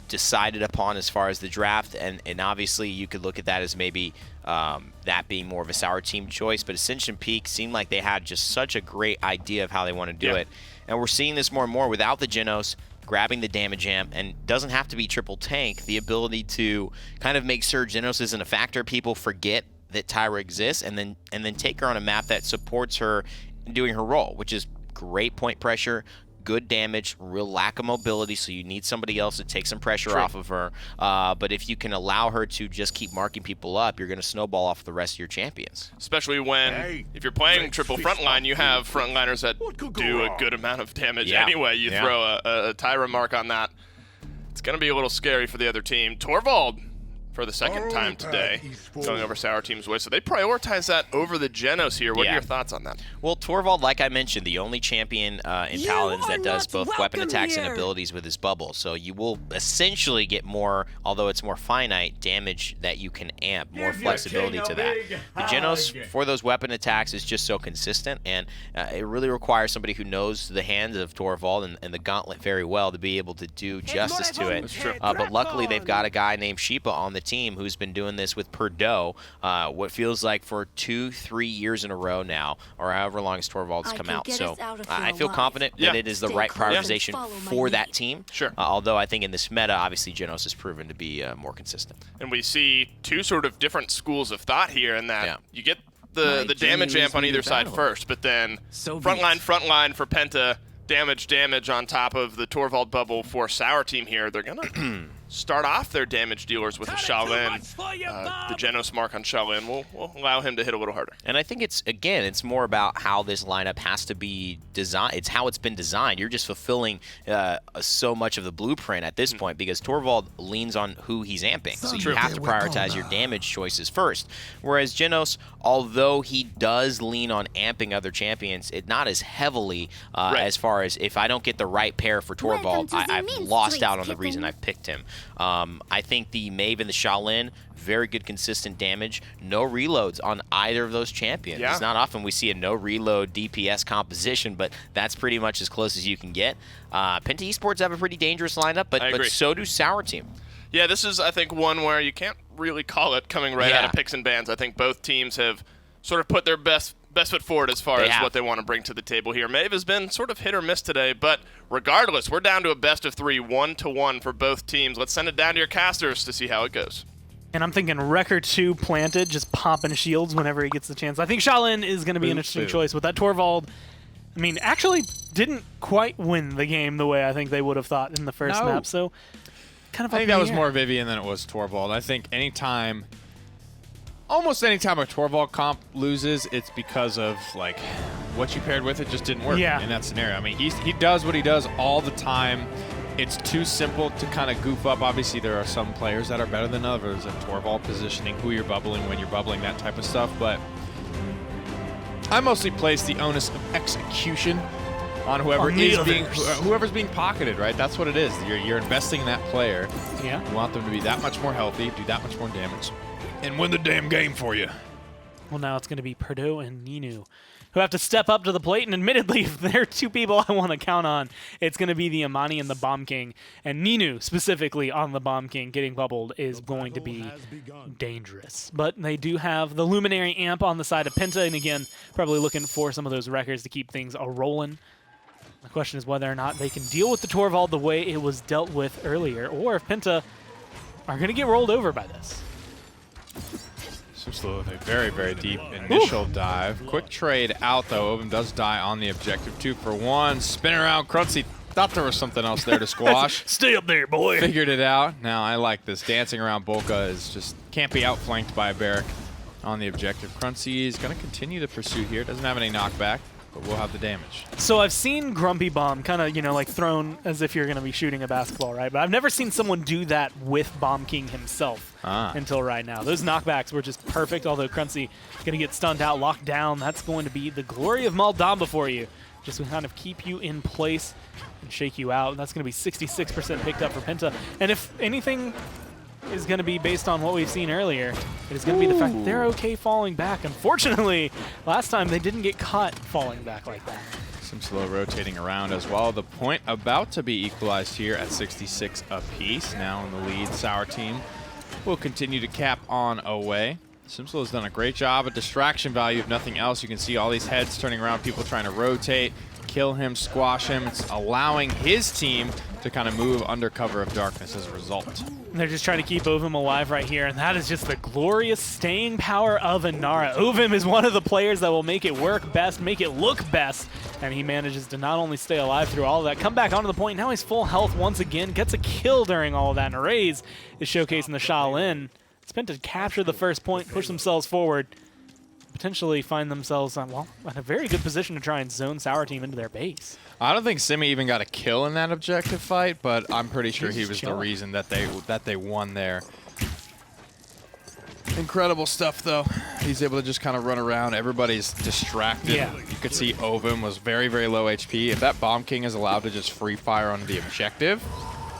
B: decided upon as far as the draft, and obviously you could look at that as maybe that being more of a Sour Team choice, but Ascension Peak seemed like they had just such a great idea of how they want to do it. And we're seeing this more and more without the Genos, grabbing the damage amp, and doesn't have to be triple tank, the ability to kind of make sure Genos isn't a factor. People forget that Tyra exists, and then take her on a map that supports her doing her role, which is great point pressure, good damage, real lack of mobility, so you need somebody else to take some pressure off of her. But if you can allow her to just keep marking people up, you're going to snowball off the rest of your champions.
A: Especially when, if you're playing triple frontline, you have frontliners that do a good amount of damage anyway. You throw a Tyra mark on that, it's going to be a little scary for the other team. Torvald for the second time today, going over Sour Team's way. So they prioritize that over the Genos here. What are your thoughts on that?
B: Well, Torvald, like I mentioned, the only champion in Paladins that does both weapon attacks and abilities with his bubble. So you will essentially get more, although it's more finite, damage that you can amp, more flexibility to that. The Genos, for those weapon attacks, is just so consistent, and it really requires somebody who knows the hands of Torvald and the gauntlet very well to be able to do justice to it. But luckily, they've got a guy named Sheepa on the team who's been doing this with Perdot, what feels like for 2-3 years in a row now, or however long as Torvald's come out. So I feel confident that it is the right prioritization for that team.
A: Sure.
B: Although I think in this meta, obviously Genos has proven to be more consistent.
A: And we see two sort of different schools of thought here in that you get the damage amp on either side first, but then frontline for Penta, damage on top of the Torvald bubble for Sour Team here. They're going to start off their damage dealers with a Shaolin. The Genos mark on Shaolin will allow him to hit a little harder.
B: And I think it's more about how this lineup has to be designed. It's how it's been designed. You're just fulfilling so much of the blueprint at this point because Torvald leans on who he's amping. So you have to prioritize your damage choices first. Whereas Genos, although he does lean on amping other champions, it's not as heavily as far as if I don't get the right pair for Torvald, I've lost out on the reason I've picked him. I think the Maeve and the Shaolin, very good consistent damage. No reloads on either of those champions. It's not often we see a no reload DPS composition, but that's pretty much as close as you can get. Penta Esports have a pretty dangerous lineup, but so do Sour Team.
A: Yeah, this is, I think, one where you can't really call it coming right out of picks and bans. I think both teams have sort of put their best foot forward as far as what they want to bring to the table here. Maeve has been sort of hit or miss today, but regardless, we're down to a best of 3, 1-1 for both teams. Let's send it down to your casters to see how it goes.
C: And I'm thinking Wrecker 2 planted, just popping shields whenever he gets the chance. I think Shaolin is going to be an interesting choice with that Torvald. I mean, actually didn't quite win the game the way I think they would have thought in the first map, so kind of
D: I think that was more Vivian than it was Torvald. I think almost anytime a Torvald comp loses, it's because of like what you paired with it just didn't work in that scenario. I mean, he does what he does all the time. It's too simple to kind of goof up. Obviously, there are some players that are better than others at Torvald positioning, who you're bubbling, when you're bubbling, that type of stuff. But I mostly place the onus of execution on whoever's being pocketed, right? That's what it is. You're investing in that player.
C: Yeah.
D: You want them to be that much more healthy, do that much more damage, and win the damn game for you.
C: Well, now it's going to be Perdot and Ninu who have to step up to the plate, and admittedly, if there are two people I want to count on, it's going to be the Amani and the Bomb King, and Ninu specifically on the Bomb King getting bubbled is going to be dangerous. But they do have the Luminary Amp on the side of Penta, and again, probably looking for some of those records to keep things a-rolling. The question is whether or not they can deal with the Torvald the way it was dealt with earlier, or if Penta are going to get rolled over by this.
D: Simslow with a very, very deep initial dive. Quick trade out, though. Ovum does die on the objective. 2 for 1. Spin around. Cruncy thought there was something else there to squash.
C: Stay up there, boy.
D: Figured it out. Now, I like this. Dancing around Bolka is just can't be outflanked by a Barrack on the objective. Cruncy is going to continue the pursuit here. Doesn't have any knockback, but we'll have the damage.
C: So I've seen Grumpy Bomb kind of, like thrown as if you're going to be shooting a basketball, right? But I've never seen someone do that with Bomb King himself until right now. Those knockbacks were just perfect, although Cruncy going to get stunned out, locked down. That's going to be the glory of Maldamba for you. Just to kind of keep you in place and shake you out. That's going to be 66% picked up for Penta. And if anything is going to be based on what we've seen earlier, it is going to be the fact that they're okay falling back. Unfortunately, last time they didn't get caught falling back like that.
D: Some slow rotating around as well. The point about to be equalized here at 66 apiece. Now in the lead, Sour Team will continue to cap on away. Simslow has done a great job at distraction value, if nothing else. You can see all these heads turning around, people trying to rotate, kill him, squash him. It's allowing his team to kind of move under cover of darkness as a result.
C: And they're just trying to keep Ovum alive right here, and that is just the glorious staying power of Inara. Ovum is one of the players that will make it work best, make it look best, and he manages to not only stay alive through all of that, come back onto the point, now he's full health once again, gets a kill during all of that, and Arrays is showcasing the Shaolin. It's been to capture the first point, push themselves forward, potentially find themselves in a very good position to try and zone Sour Team into their base.
D: I don't think Simi even got a kill in that objective fight, but I'm pretty sure he was the reason that they won there. Incredible stuff, though. He's able to just kind of run around. Everybody's distracted.
C: Yeah.
D: You could see Ovum was very, very low HP. If that Bomb King is allowed to just free fire on the objective,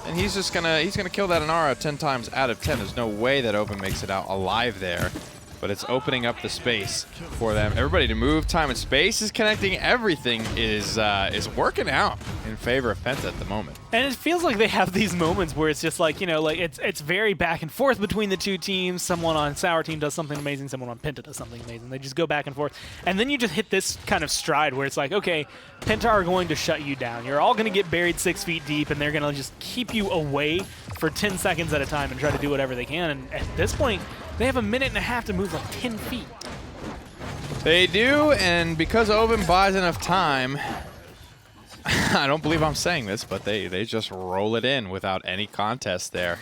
D: and he's gonna kill that Inara 10 times out of 10. There's no way that Ovum makes it out alive there. But it's opening up the space for them. Everybody to move. Time and space is connecting. Everything is working out in favor of Penta at the moment.
C: And it feels like they have these moments where it's just like, you know, like it's very back and forth between the two teams. Someone on Sour Team does something amazing. Someone on Penta does something amazing. They just go back and forth. And then you just hit this kind of stride where it's like, okay, Penta are going to shut you down. You're all going to get buried 6 feet deep, and they're going to just keep you away for 10 seconds at a time and try to do whatever they can. And at this point, they have a minute and a half to move like 10 feet.
D: They do, and because Ovum buys enough time, I don't believe I'm saying this, but they just roll it in without any contest there.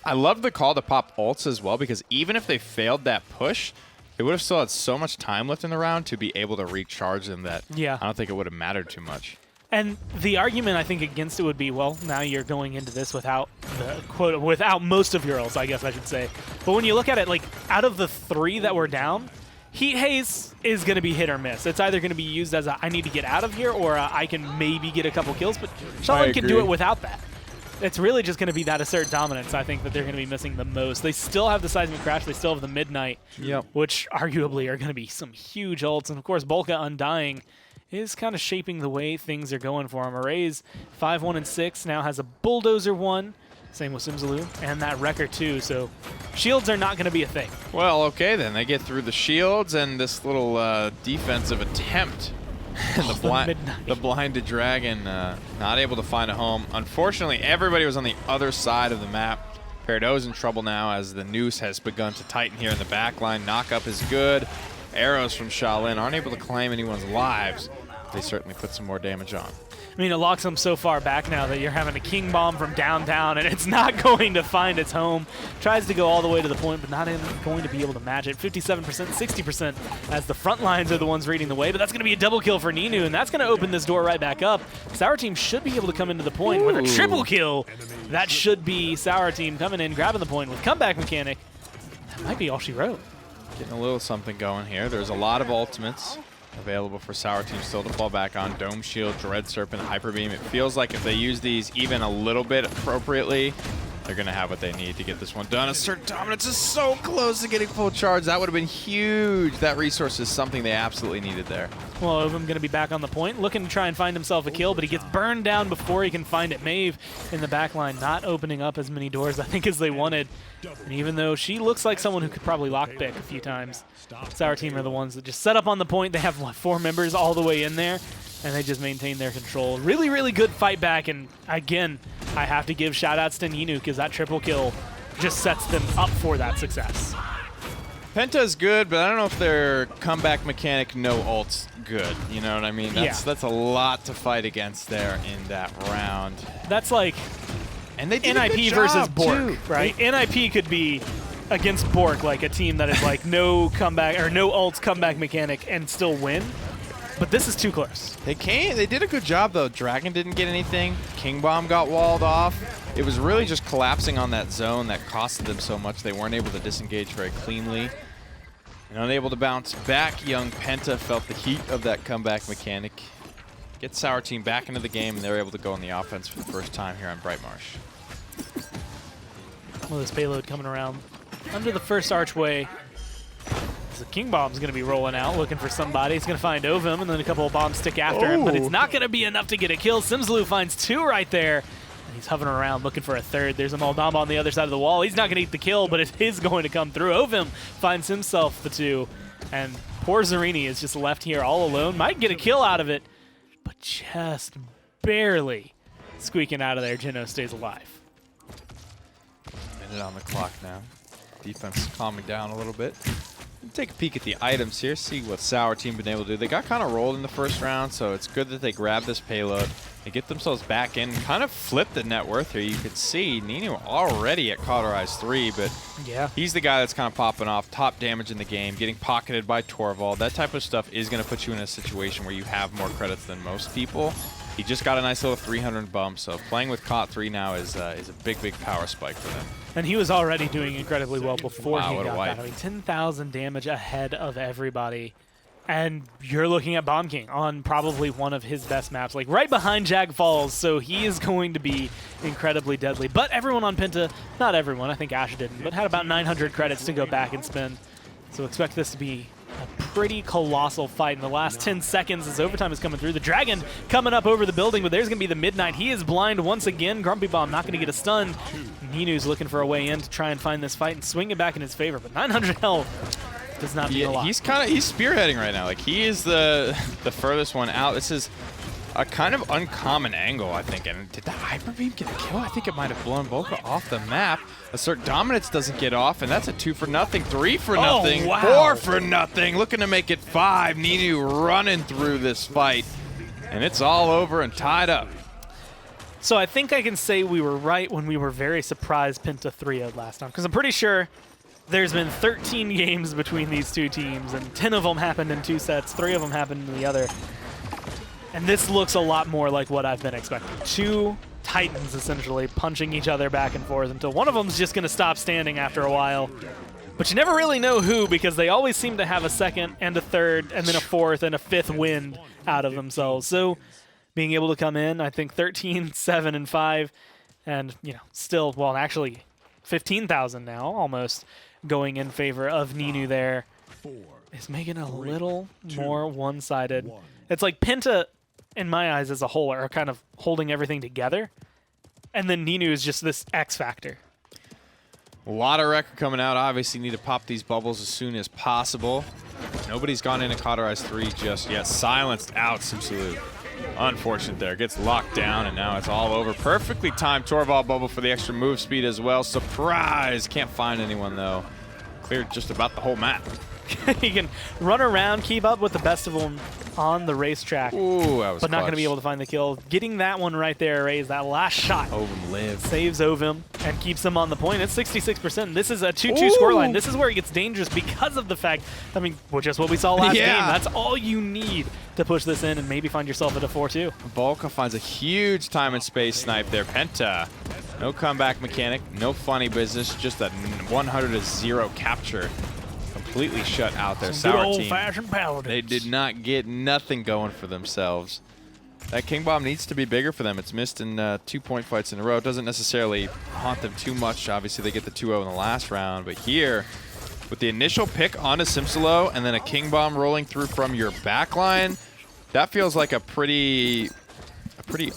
D: I love the call to pop ults as well, because even if they failed that push, they would have still had so much time left in the round to be able to recharge them that I don't think it would have mattered too much.
C: And the argument, I think, against it would be, well, now you're going into this without the quote, without most of your ults, I guess I should say. But when you look at it, like, out of the 3 that were down, Heat Haze is going to be hit or miss. It's either going to be used as a I need to get out of here, or I can maybe get a couple kills, but Shaolin can do it without that. It's really just going to be that assert dominance, I think, that they're going to be missing the most. They still have the Seismic Crash, they still have the Midnight, which arguably are going to be some huge ults. And of course, Bolka Undying is kind of shaping the way things are going for him. Arrays 5-1 and 6 now has a Bulldozer 1. Same with Simsaloo, and that Wrecker too. So shields are not going to be a thing.
D: Well, okay then. They get through the shields and this little defensive attempt. The blinded dragon not able to find a home. Unfortunately, everybody was on the other side of the map. Peridot's in trouble now as the noose has begun to tighten here in the back line. Knock-up is good. Arrows from Shaolin aren't able to claim anyone's lives. They certainly put some more damage on.
C: I mean, it locks them so far back now that you're having a King Bomb from downtown, and it's not going to find its home. Tries to go all the way to the point, but not going to be able to match it. 57%, 60% as the front lines are the ones reading the way, but that's going to be a double kill for Ninu, and that's going to open this door right back up. Sour Team should be able to come into the point with a triple kill. That should be Sour Team coming in, grabbing the point with comeback mechanic. That might be all she wrote.
D: Getting a little something going here. There's a lot of ultimates available for Sour Team still to fall back on. Dome Shield, Dread Serpent, Hyper Beam. It feels like if they use these even a little bit appropriately, they're going to have what they need to get this one done. Assert Dominance is so close to getting full charge. That would have been huge. That resource is something they absolutely needed there.
C: Well, Ovum going to be back on the point, looking to try and find himself a kill, but he gets burned down before he can find it. Maeve in the back line not opening up as many doors, I think, as they wanted. And even though she looks like someone who could probably lockpick a few times, Sour Team are the ones that just set up on the point. They have, what, 4 members all the way in there, and they just maintain their control. Really, really good fight back, and again, I have to give shout-outs to Ninu because that triple kill just sets them up for that success.
D: Penta's good, but I don't know if their comeback mechanic no ult's good. You know what I mean? That's a lot to fight against there in that round.
C: That's like
D: and they did
C: NIP versus Bork, right? NIP could be against Bork, like a team that is like no comeback or no ults comeback mechanic and still win. But this is too close.
D: They did a good job though. Dragon didn't get anything. King Bomb got walled off. It was really just collapsing on that zone that costed them so much. They weren't able to disengage very cleanly. And unable to bounce back, young Penta felt the heat of that comeback mechanic. Get Sour Team back into the game, and they're able to go on the offense for the first time here on Bright Marsh.
C: Well, this payload coming around under the first archway. The King Bomb's going to be rolling out, looking for somebody. He's going to find Ovum, and then a couple of bombs stick after him, but it's not going to be enough to get a kill. Simsaloo finds 2 right there, and he's hovering around looking for a 3rd. There's a Moldamba on the other side of the wall. He's not going to get the kill, but it is going to come through. Ovum finds himself the 2, and poor Zarini is just left here all alone. Might get a kill out of it, but just barely squeaking out of there. Jeno stays alive.
D: Minute on the clock now. Defense is calming down a little bit. Take a peek at the items here, see what Sour Team been able to do. They got kind of rolled in the first round, so it's good that they grab this payload. They get themselves back in, kind of flip the net worth here. You can see Ninu already at Cauterize 3, but he's the guy that's kind of popping off. Top damage in the game, getting pocketed by Torvald. That type of stuff is going to put you in a situation where you have more credits than most people. he just got a nice little 300 bump, so playing with COT 3 now is a big power spike for them.
C: And he was already doing incredibly well before he
D: what a
C: got
D: wipe.
C: that. I mean, 10,000 damage ahead of everybody. And you're looking at Bomb King on probably one of his best maps, like right behind Jag Falls, so he is going to be incredibly deadly. But everyone on Penta, not everyone, I think Ash didn't, but had about 900 credits to go back and spend. So expect this to be a pretty colossal fight in the last 10 seconds as overtime is coming through. The Dragon coming up over the building, but there's going to be the Midnight. He is blind once again. Grumpy Bomb not going to get a stun. Ninu's looking for a way in to try and find this fight and swing it back in his favor, but 900 health does not mean a lot.
D: He's spearheading right now. Like, he is the furthest one out. This is a kind of uncommon angle, I think. And did the Hyper Beam get a kill? I think it might have blown Volca off the map. Assert Dominance doesn't get off, and that's a 2 for nothing, 3 for nothing,
C: wow.
D: 4 for nothing. Looking to make it 5. Ninu running through this fight, and it's all over and tied up.
C: So I think I can say we were right when we were very surprised Penta 3-0'd last time, because I'm pretty sure there's been 13 games between these two teams, and 10 of them happened in 2 sets, 3 of them happened in the other. And this looks a lot more like what I've been expecting. 2 Titans, essentially, punching each other back and forth until one of them's just going to stop standing after a while. But you never really know who, because they always seem to have a second and a third and then a fourth and a fifth wind out of themselves. So being able to come in, I think 13, 7, and 5, and, you know, still, well, actually 15,000 now, almost, going in favor of Ninu there, is making it a little more one-sided. It's like Penta, in my eyes as a whole, are kind of holding everything together, and then Ninu is just this X factor.
D: A lot of record coming out. Obviously need to pop these bubbles as soon as possible. Nobody's gone into Cauterize 3 just yet. Silenced out Simsalute. Unfortunate there. Gets locked down, and now it's all over. Perfectly timed Torvald bubble for the extra move speed as well. Surprise! Can't find anyone, though. Cleared just about the whole map.
C: He can run around, keep up with the best of them on the racetrack,
D: Ooh, that was
C: but not going to
D: clutch.
C: be able to find the kill. Getting that one right there, Raise that last shot.
D: Ovum live.
C: Saves Ovum and keeps him on the point. It's 66%. This is a 2-2 scoreline. This is where it gets dangerous because of the fact, I mean, just what we saw last game. That's all you need to push this in and maybe find yourself at a 4-2.
D: Volca finds a huge time and space snipe there. Penta, no comeback mechanic, no funny business, just a 100-0 capture. Completely shut out their
C: Some good
D: Sour team.
C: old-fashioned Paladins.
D: They did not get nothing going for themselves. That King Bomb needs to be bigger for them. It's missed in 2 point fights in a row. It doesn't necessarily haunt them too much. Obviously, they get the 2-0 in the last round. But here, with the initial pick onto Simsalo and then a King Bomb rolling through from your backline, that feels like a pretty, you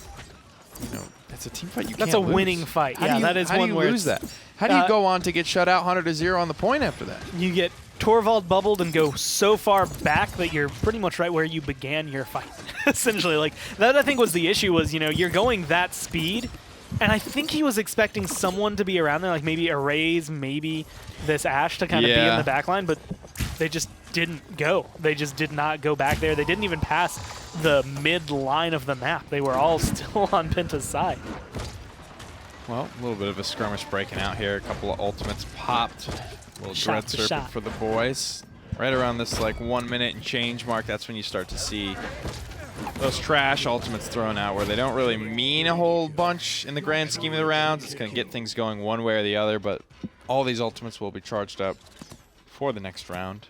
D: know, that's a team fight you can't lose.
C: That's a winning fight.
D: How do you lose that? How do you go on to get shut out 100-0 on the point after that?
C: You get Torvald bubbled and go so far back that you're pretty much right where you began your fight. Essentially, like, that I think was the issue was, you know, you're going that speed, and I think he was expecting someone to be around there, like maybe a Raze, maybe this Ash to kind of be in the back line, but they just didn't go. They just did not go back there. They didn't even pass the mid line of the map. They were all still on Penta's side.
D: Well, a little bit of a skirmish breaking out here. A couple of ultimates popped. A little Dread Serpent for the boys. Right around this like 1 minute and change mark, that's when you start to see those trash ultimates thrown out where they don't really mean a whole bunch in the grand scheme of the rounds. It's going to get things going one way or the other, but all these ultimates will be charged up before the next round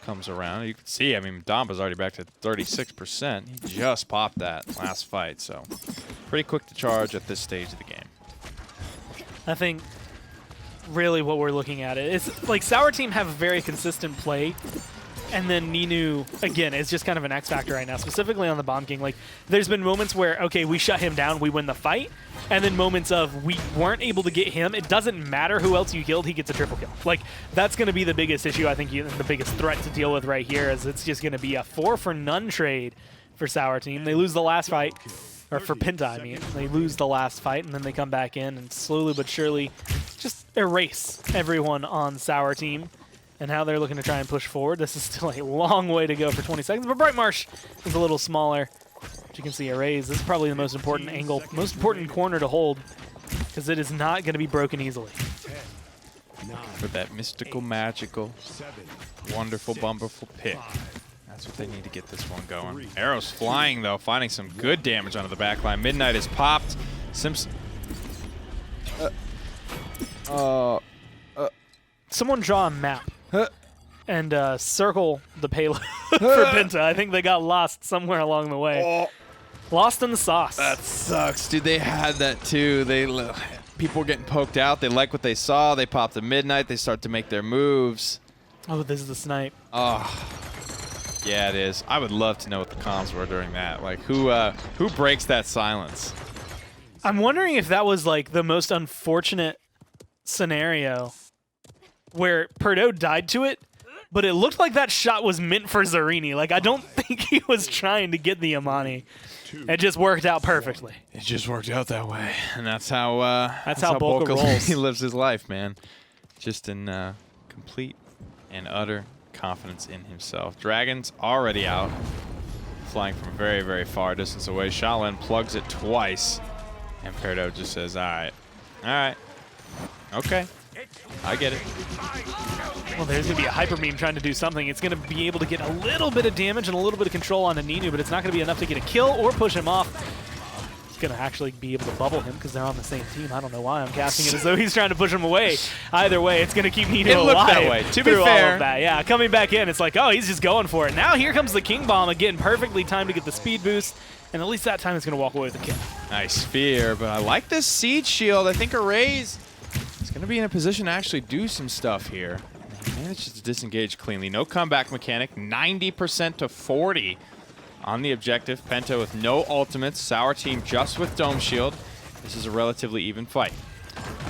D: comes around. You can see, I mean, Domba's already back to 36%. He just popped that last fight, so pretty quick to charge at this stage of the game.
C: I think really what we're looking at is like Sour Team have a very consistent play, and then Ninu again is just kind of an X factor right now, specifically on the Bomb King. Like, there's been moments where, okay, we shut him down, we win the fight, and then moments of we weren't able to get him. It doesn't matter who else you killed, he gets a triple kill. Like, that's going to be the biggest issue, I think, the biggest threat to deal with right here, is it's just going to be a 4-for-none trade for Sour Team. They lose the last fight. Or for Penta, I mean. They lose the last fight, and then they come back in and slowly but surely just erase everyone on Sour Team. And how they're looking to try and push forward. This is still a long way to go for 20 seconds, but Bright Marsh is a little smaller. But you can see a Raze. This is probably the most important angle, most important corner to hold, because it is not going to be broken easily.
D: For that mystical, magical, wonderful, bumperful pick. That's what they need to get this one going. Arrows flying, though, finding some good damage onto the back line. Midnight is popped. Simpson.
C: Someone draw a map and circle the payload for Penta. I think they got lost somewhere along the way. Lost in the sauce.
D: That sucks, dude. They had that too. People were getting poked out. They like what they saw. They popped the Midnight. They start to make their moves.
C: Oh, this is the snipe.
D: Oh, yeah, it is. I would love to know what the comms were during that. Like, who breaks that silence?
C: I'm wondering if that was like the most unfortunate scenario where Perdo died to it, but it looked like that shot was meant for Zarini. Like, I don't think he was trying to get the Amani. It just worked out perfectly.
D: It just worked out that way, and that's how
C: Bolka rolls.
D: He lives his life, man. Just in complete and utter confidence in himself. Dragon's already out, flying from very, very far distance away. Shaolin plugs it twice, and Perdo just says, all right, okay, I get it.
C: Well, there's going to be a hyper beam trying to do something. It's going to be able to get a little bit of damage and a little bit of control onto Ninu, but it's not going to be enough to get a kill or push him off. He's going to actually be able to bubble him because they're on the same team. I don't know why I'm casting it as though he's trying to push him away. Either way, it's going to keep Ninu alive.
D: It looked that way. To be
C: fair, all of that. Yeah, coming back in, it's like, oh, he's just going for it. Now here comes the King Bomb again, perfectly timed to get the speed boost, and at least that time it's going to walk away with a kill.
D: Nice fear, but I like this Siege Shield. I think Arrays is going to be in a position to actually do some stuff here. He manages to disengage cleanly. No comeback mechanic. 90% to 40 on the objective. Penta with no ultimates. Sour team just with Dome Shield. This is a relatively even fight.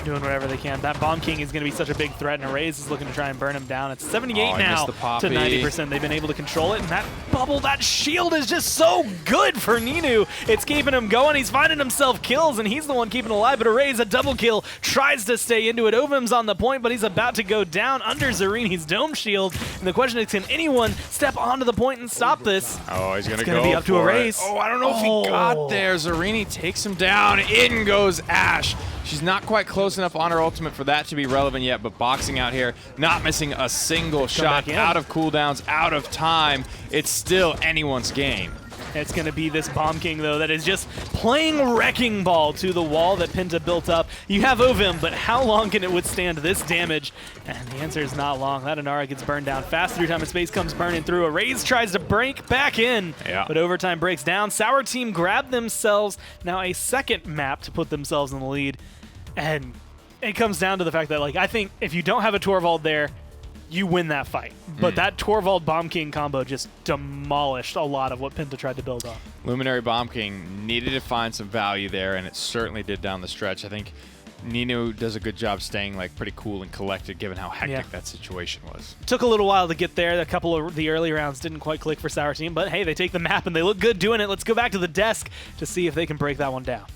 C: Doing whatever they can. That Bomb King is going to be such a big threat, and Arrays is looking to try and burn him down. It's 78 now to 90%. They've been able to control it, and that bubble, that shield is just so good for Ninu. It's keeping him going. He's finding himself kills, and he's the one keeping alive, but Arrays, a double kill, tries to stay into it. Ovim's on the point, but he's about to go down under Zarini's Dome Shield, and the question is, can anyone step onto the point and stop this?
D: Oh, he's going to
C: go be up to Arrays.
D: Oh, I don't know if he got there. Zarini takes him down. In goes Ash. She's not quite close enough on her ultimate for that to be relevant yet, but boxing out here, not missing a single shot, out of cooldowns, out of time. It's still anyone's game.
C: It's going to be this Bomb King, though, that is just playing Wrecking Ball to the wall that Penta built up. You have Ovim, but how long can it withstand this damage? And the answer is not long. That Inara gets burned down fast. Through time and space comes burning through. Arrays tries to break back in, but overtime breaks down. Sour team grabbed themselves now a second map to put themselves in the lead. And it comes down to the fact that, like, I think if you don't have a Torvald there, you win that fight. But that Torvald Bomb King combo just demolished a lot of what Penta tried to build up.
D: Luminary Bomb King needed to find some value there, and it certainly did down the stretch. I think Ninu does a good job staying like pretty cool and collected given how hectic that situation was.
C: Took a little while to get there. A couple of the early rounds didn't quite click for Sour Team, but hey, they take the map and they look good doing it. Let's go back to the desk to see if they can break that one down.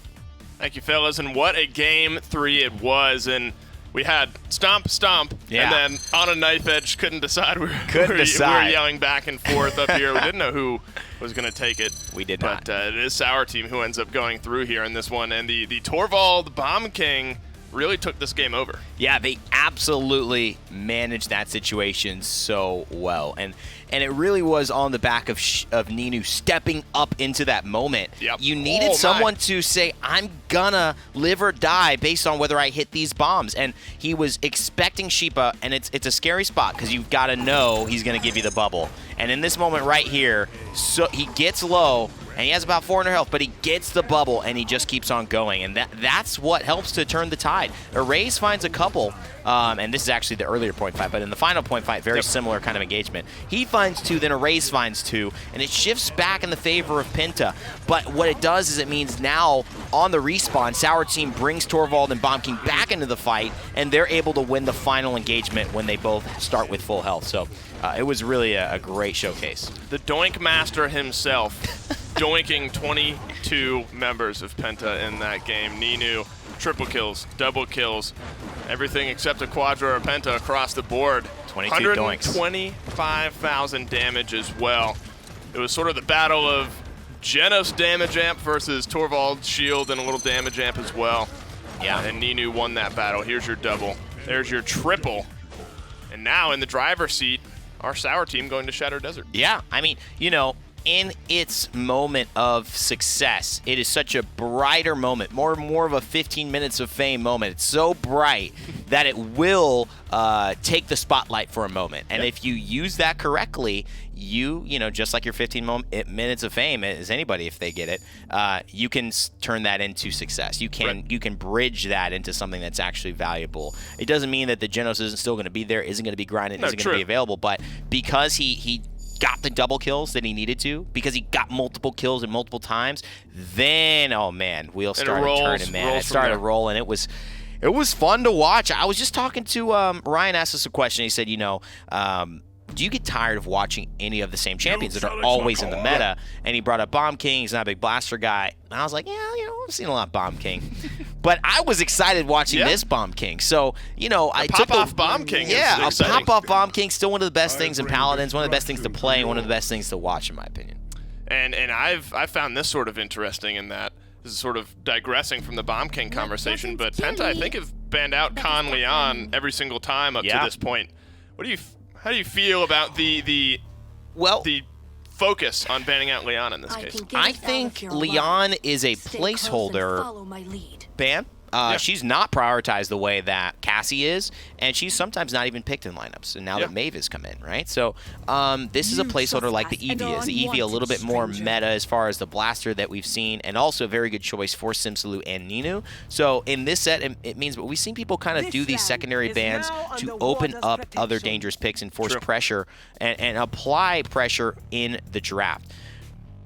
A: Thank you, fellas, and what a game 3 it was. And we had stomp, stomp, and then on a knife edge, couldn't decide. We were yelling back and forth up here. We didn't know who was going to take it.
B: We did not.
A: But it is Sour Team who ends up going through here in this one. And the Torvald Bomb King really took this game over.
B: Yeah, they absolutely managed that situation so well. And it really was on the back of Ninu stepping up into that moment. You needed someone to say, I'm gonna live or die based on whether I hit these bombs. And he was expecting Sheepa, and it's a scary spot because you've got to know he's gonna give you the bubble. And in this moment right here, so he gets low, and he has about 400 health, but he gets the bubble, and he just keeps on going. And that's what helps to turn the tide. Arrays finds a couple, and this is actually the earlier point fight, but in the final point fight, very similar kind of engagement. He finds 2, then Arrays finds 2, and it shifts back in the favor of Penta. But what it does is it means now, on the respawn, Sour Team brings Torvald and Bomb King back into the fight, and they're able to win the final engagement when they both start with full health. So it was really a great showcase.
A: The Doink Master himself doinking 22 members of Penta in that game. Ninu, triple kills, double kills, everything except a Quadra or Penta across the board.
B: 22 doinks.
A: 125,000 damage as well. It was sort of the battle of Genos damage amp versus Torvald's shield and a little damage amp as well. And Ninu won that battle. Here's your double. There's your triple. And now in the driver's seat our Sour team going to Shadow Desert.
B: Yeah, I mean, in its moment of success, it is such a brighter moment, more of a 15 minutes of fame moment. It's so bright that it will take the spotlight for a moment. And if you use that correctly, you just like your 15 minutes of fame as anybody, if they get it, you can turn that into success. You can bridge that into something that's actually valuable. It doesn't mean that the Genos isn't still going to be there, isn't going to be grinded, isn't going to be available, but because he got the double kills that he needed to, because he got multiple kills and multiple times, then, oh man, wheels started turning, man. It started rolling. It was fun to watch. I was just talking to Ryan asked us a question. He said, do you get tired of watching any of the same champions that are always in the meta? And he brought up Bomb King. He's not a big blaster guy. And I was like, yeah, I've seen a lot of Bomb King. But I was excited watching this Bomb King. So, I took
A: pop-off Bomb King.
B: Yeah, a pop-off Bomb King, still one of the best things in Paladins, one of the best things to play, one of the best things to watch, in my opinion.
A: And I've found this sort of interesting in that this is sort of digressing from the Bomb King conversation, but Penta, I think, have banned out Khan Leon every single time up to this point. How do you feel about the focus on banning out Leon in this case?
B: I think Leon is a placeholder ban. She's not prioritized the way that Cassie is, and she's sometimes not even picked in lineups. And now that Maeve has come in, right? So this is a placeholder like the Eevee is. The Eevee a little bit more meta as far as the blaster that we've seen, and also a very good choice for Simsaloo and Ninu. So in this set, it means we've seen people kind of do these secondary bans to open up other dangerous picks and force pressure and apply pressure in the draft.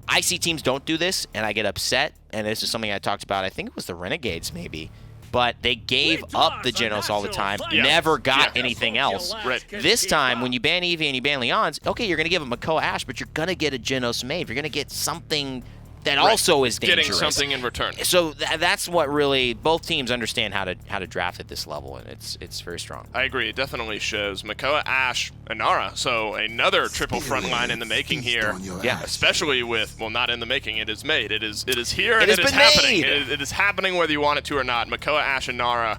B: I see teams don't do this, and I get upset, and this is something I talked about, I think it was the Renegades maybe, but they gave up the Genos all the time, never got anything else. This time, when you ban Eevee and you ban Leon's, okay, you're going to give a Makoa Ashe, but you're going to get a Genos Maeve. You're going to get something that also is dangerous.
A: Getting something in return.
B: So that's what really both teams understand how to draft at this level, and it's very strong.
A: I agree. It definitely shows. Makoa Ashe, Inara, so another triple front line in the making here.
B: Yeah,
A: especially with, well, not in the making. It is made. It is here, and it is happening. It is happening whether you want it to or not. Makoa Ashe, Inara.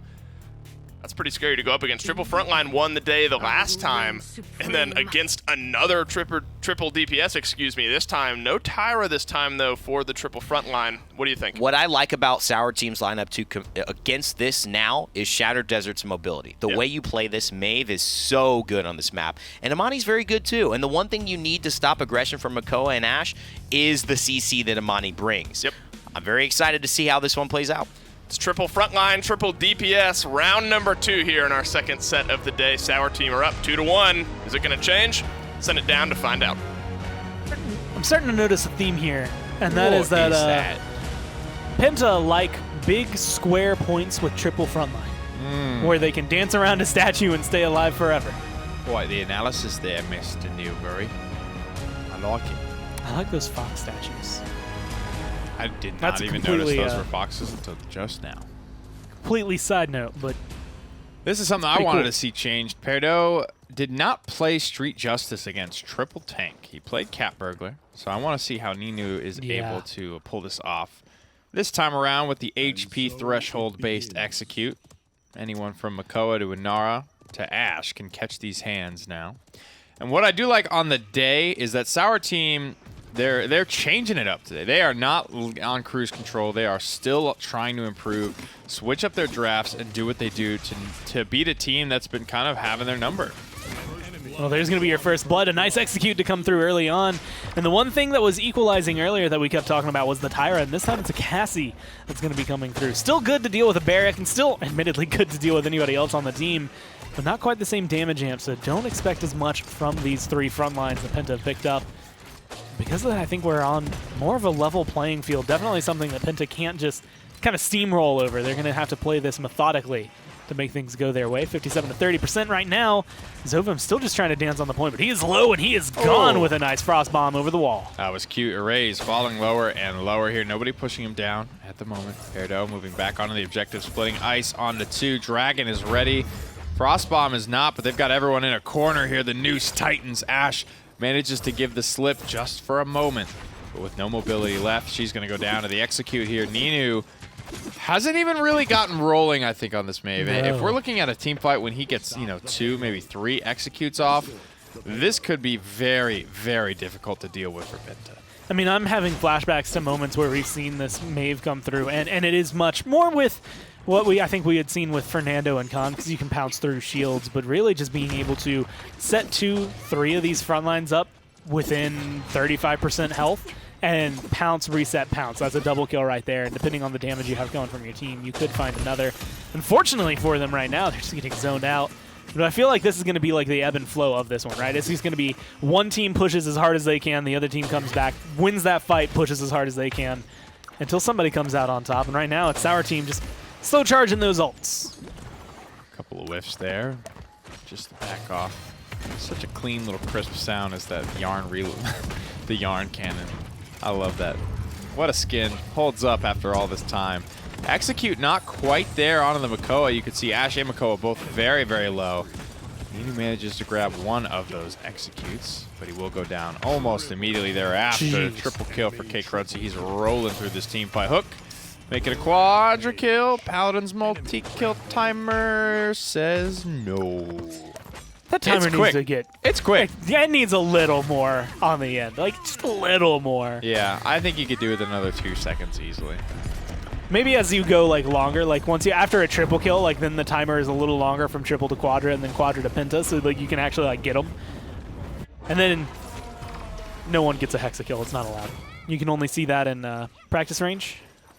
A: That's pretty scary to go up against. Triple Frontline won the day the last time, and then against another triple DPS, this time. No Tyra this time, though, for the Triple Frontline. What do you think?
B: What I like about Sour Team's lineup against this now is Shattered Desert's mobility. The way you play this, Maeve is so good on this map. And Amani's very good, too. And the one thing you need to stop aggression from Makoa and Ashe is the CC that Amani brings. I'm very excited to see how this one plays out.
A: It's triple frontline, triple DPS, round number 2 here in our second set of the day. Sour Team are up 2-1. Is it going to change? Send it down to find out.
C: I'm starting to notice a theme here, and that is that Penta like big square points with triple frontline, where they can dance around a statue and stay alive forever.
D: Boy, the analysis there, Mr. Newbury. I like it.
C: I like those fox statues.
D: I did not even notice those were foxes until just now.
C: Completely side note, but
D: this is something I wanted to see changed. Perdo did not play Street Justice against Triple Tank. He played Cat Burglar, so I want to see how Ninu is able to pull this off. This time around with the HP threshold-based execute. Anyone from Makoa to Inara to Ashe can catch these hands now. And what I do like on the day is that Sour Team... They're changing it up today. They are not on cruise control. They are still trying to improve, switch up their drafts, and do what they do to beat a team that's been kind of having their number.
C: Well, there's going to be your first blood. A nice execute to come through early on. And the one thing that was equalizing earlier that we kept talking about was the Tyra, and this time it's a Cassie that's going to be coming through. Still good to deal with a Barrack, and still, admittedly, good to deal with anybody else on the team, but not quite the same damage amp, so don't expect as much from these 3 front lines that Penta have picked up. Because of that, I think we're on more of a level playing field. Definitely something that Penta can't just kind of steamroll over. They're going to have to play this methodically to make things go their way. 57 to 30% right now. Zovim still just trying to dance on the point, but he is low and he is gone with a nice frost bomb over the wall.
D: That was cute. Arrays falling lower and lower here. Nobody pushing him down at the moment. Perdo moving back onto the objective, splitting ice onto 2. Dragon is ready. Frost bomb is not, but they've got everyone in a corner here. The Noose Titans. Ashe manages to give the slip just for a moment, but with no mobility left, she's going to go down to the execute here. Ninu hasn't even really gotten rolling, I think, on this Maeve. No. If we're looking at a team fight when he gets, 2, maybe 3 executes off, this could be very, very difficult to deal with for Penta.
C: I mean, I'm having flashbacks to moments where we've seen this Maeve come through, and it is much more with what I think we had seen with Fernando and Khan, because you can pounce through shields, but really just being able to set 2-3 of these front lines up within 35% health and pounce, reset, pounce. That's a double kill right there, and depending on the damage you have going from your team, you could find another. Unfortunately for them right now, they're just getting zoned out. But I feel like this is going to be like the ebb and flow of this one, right? It's just going to be one team pushes as hard as they can, the other team comes back, wins that fight, pushes as hard as they can, until somebody comes out on top. And right now, it's our team just slow charging those ults.
D: A couple of whiffs there, just to back off. Such a clean little crisp sound as that yarn the yarn cannon. I love that. What a skin. Holds up after all this time. Execute not quite there onto the Makoa. You can see Ash and Makoa both very, very low. He manages to grab one of those executes, but he will go down almost immediately thereafter.
C: Jeez.
D: Triple kill for K-Cruncy. He's rolling through this team fight. Hook, make it a quadra kill. Paladins multi-kill timer says no.
C: That timer needs to get...
D: It's quick.
C: It needs a little more on the end. Like, just a little more.
D: Yeah, I think you could do it another 2 seconds easily.
C: Maybe as you go like longer, like once you after a triple kill, like then the timer is a little longer from triple to quadra and then quadra to penta, so like you can actually like get them. And then no one gets a hexa kill. It's not allowed. You can only see that in practice range,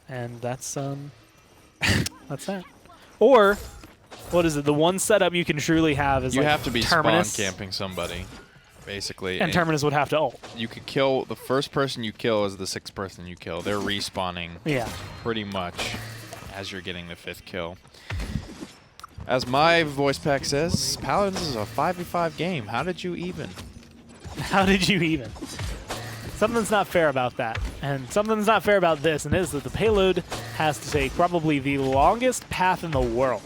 C: and that's that's that. Or what is it? The one setup you can truly have is
D: you
C: like
D: have to be
C: Terminus.
D: spawn camping somebody, basically.
C: And Terminus would have to ult.
D: You could kill the first person you kill is the 6th person you kill. They're respawning pretty much as you're getting the 5th kill. As my voice pack says, Paladins is a 5v5 game. How did you even?
C: How did you even? Something's not fair about that. And something's not fair about this, and it is that the payload has to take probably the longest path in the world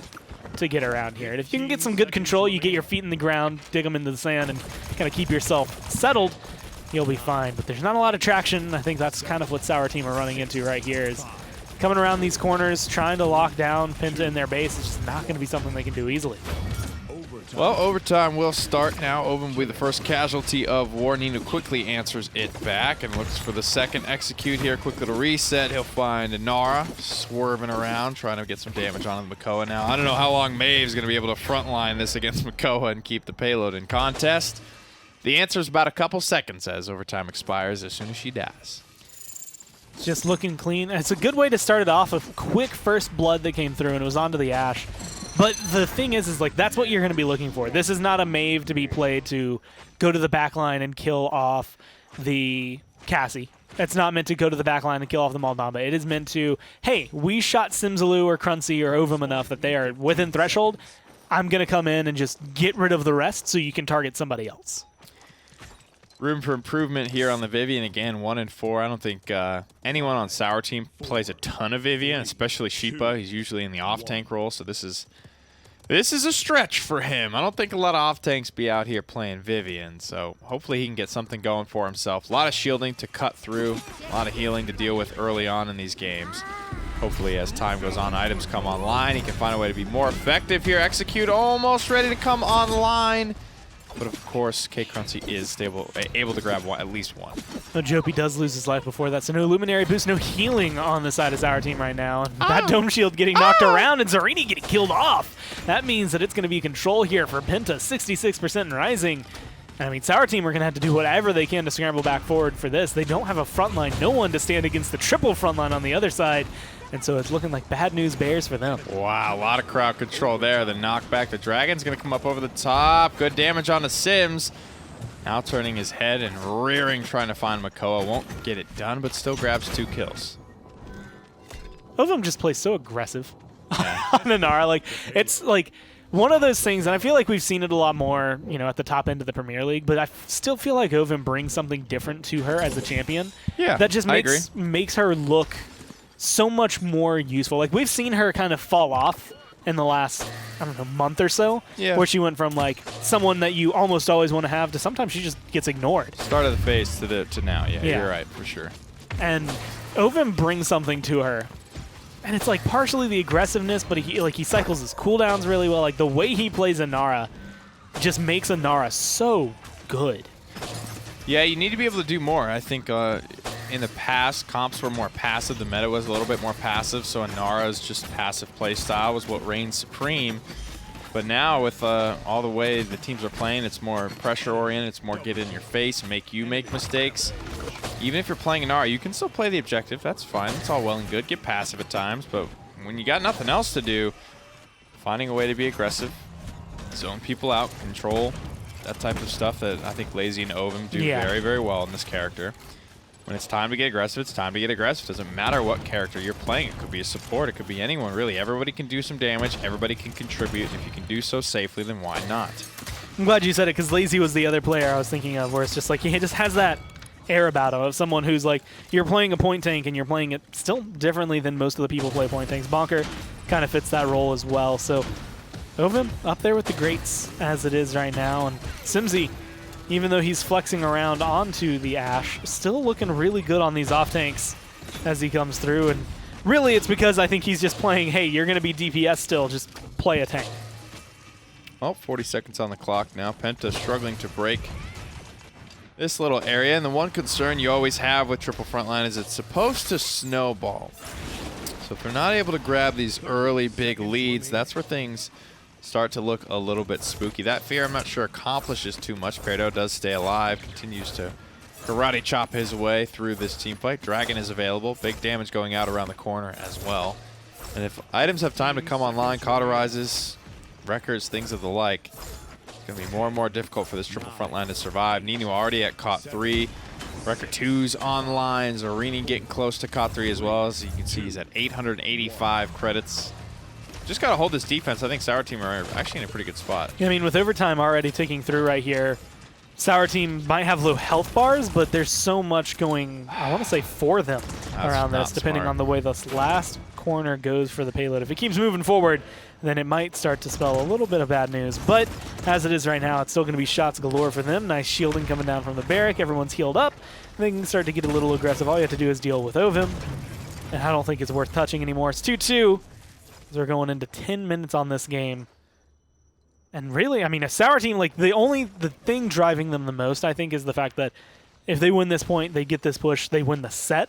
C: to get around here. And if you can get some good control, you get your feet in the ground, dig them into the sand, and kind of keep yourself settled, you'll be fine. But there's not a lot of traction. I think that's kind of what Sour Team are running into right here, is coming around these corners, trying to lock down Penta in their base. It's just not going to be something they can do easily.
D: Well, overtime will start now. Oven will be the first casualty of war. Nino quickly answers it back and looks for the second execute here. Quick little reset. He'll find Nara swerving around, trying to get some damage on the Makoa now. I don't know how long Maeve's going to be able to frontline this against Makoa and keep the payload in contest. The answer is about a couple seconds as overtime expires as soon as she dies.
C: Just looking clean. It's a good way to start it off. A quick first blood that came through, and it was onto the Ashe. But the thing is like that's what you're going to be looking for. This is not a Maeve to be played to go to the back line and kill off the Cassie. It's not meant to go to the back line and kill off the Maldamba. It is meant to, hey, we shot Simsaloo or Cruncy or Ovum enough that they are within threshold. I'm going to come in and just get rid of the rest so you can target somebody else.
D: Room for improvement here on the Vivian. Again, 1 and 4. I don't think anyone on Sour Team plays a ton of Vivian, especially Sheepa. He's usually in the off-tank role, so this is a stretch for him. I don't think a lot of off-tanks be out here playing Vivian, so hopefully he can get something going for himself. A lot of shielding to cut through, a lot of healing to deal with early on in these games. Hopefully as time goes on, items come online. He can find a way to be more effective here. Execute almost ready to come online. But of course, K-Cruncy is able to grab at least one.
C: No, Jopi does lose his life before that, so no Luminary boost, no healing on the side of Sour Team right now. And that Dome Shield getting knocked around and Zarini getting killed off. That means that it's going to be control here for Penta, 66% and rising. And I mean, Sour Team are going to have to do whatever they can to scramble back forward for this. They don't have a front line, no one to stand against the triple front line on the other side. And so it's looking like bad news bears for them.
D: Wow, a lot of crowd control there. The knockback. The Dragon's going to come up over the top. Good damage on the Sims. Now turning his head and rearing, trying to find Makoa. Won't get it done, but still grabs 2 kills.
C: Both of them just play so aggressive on the Nara. Like, it's like one of those things, and I feel like we've seen it a lot more, you know, at the top end of the Premier League, but I still feel like Ovin brings something different to her as a champion.
D: Yeah,
C: that just makes her look so much more useful. Like, we've seen her kind of fall off in the last, I don't know, month or so, where she went from, like, someone that you almost always want to have to sometimes she just gets ignored.
D: Start of the phase to now, yeah, you're right, for sure.
C: And Ovin brings something to her. And it's, like, partially the aggressiveness, but he cycles his cooldowns really well. Like, the way he plays Inara just makes Inara so good.
D: Yeah, you need to be able to do more. I think in the past, comps were more passive. The meta was a little bit more passive, so Inara's just passive play style was what reigned supreme. But now with all the way the teams are playing, it's more pressure-oriented. It's more get in your face, make you make mistakes. Even if you're playing Inara, you can still play the objective. That's fine. It's all well and good. Get passive at times. But when you got nothing else to do, finding a way to be aggressive, zone people out, control, that type of stuff that I think Lazy and Ovum do very, very well in this character. When it's time to get aggressive, it's time to get aggressive. It doesn't matter what character you're playing. It could be a support. It could be anyone, really. Everybody can do some damage. Everybody can contribute. If you can do so safely, then why not?
C: I'm glad you said it, because Lazy was the other player I was thinking of, where it's just like he just has that air about him of someone who's like, you're playing a point tank and you're playing it still differently than most of the people play point tanks. Bonker kind of fits that role as well. So Ovum up there with the greats as it is right now. And Simsy, even though he's flexing around onto the Ashe, still looking really good on these off tanks as he comes through. And really it's because I think he's just playing, hey, you're going to be DPS still, just play a tank.
D: Well, 40 seconds on the clock now. Penta struggling to break this little area. And the one concern you always have with triple frontline is it's supposed to snowball. So if they're not able to grab these early big leads, that's where things start to look a little bit spooky. That fear, I'm not sure, accomplishes too much. Pedo does stay alive, continues to karate chop his way through this team fight. Dragon is available. Big damage going out around the corner as well. And if items have time to come online, cauterizes, records, things of the like, it's going to be more and more difficult for this triple front line to survive. Ninu already at COT 3. Record 2's online. Zarini getting close to COT 3 as well. As you can see, he's at 885 credits. Just got to hold this defense. I think Sour Team are actually in a pretty good spot.
C: Yeah, I mean, with overtime already ticking through right here, Sour Team might have low health bars, but there's so much going, I want to say, for them around this, depending on the way this last corner goes for the payload. If it keeps moving forward, then it might start to spell a little bit of bad news. But as it is right now, it's still going to be shots galore for them. Nice shielding coming down from the barrack. Everyone's healed up. They can start to get a little aggressive. All you have to do is deal with Ovum. And I don't think it's worth touching anymore. It's 2-2. We're going into 10 minutes on this game. And really, I mean, a Sour Team, like, the thing driving them the most, I think, is the fact that if they win this point, they get this push, they win the set.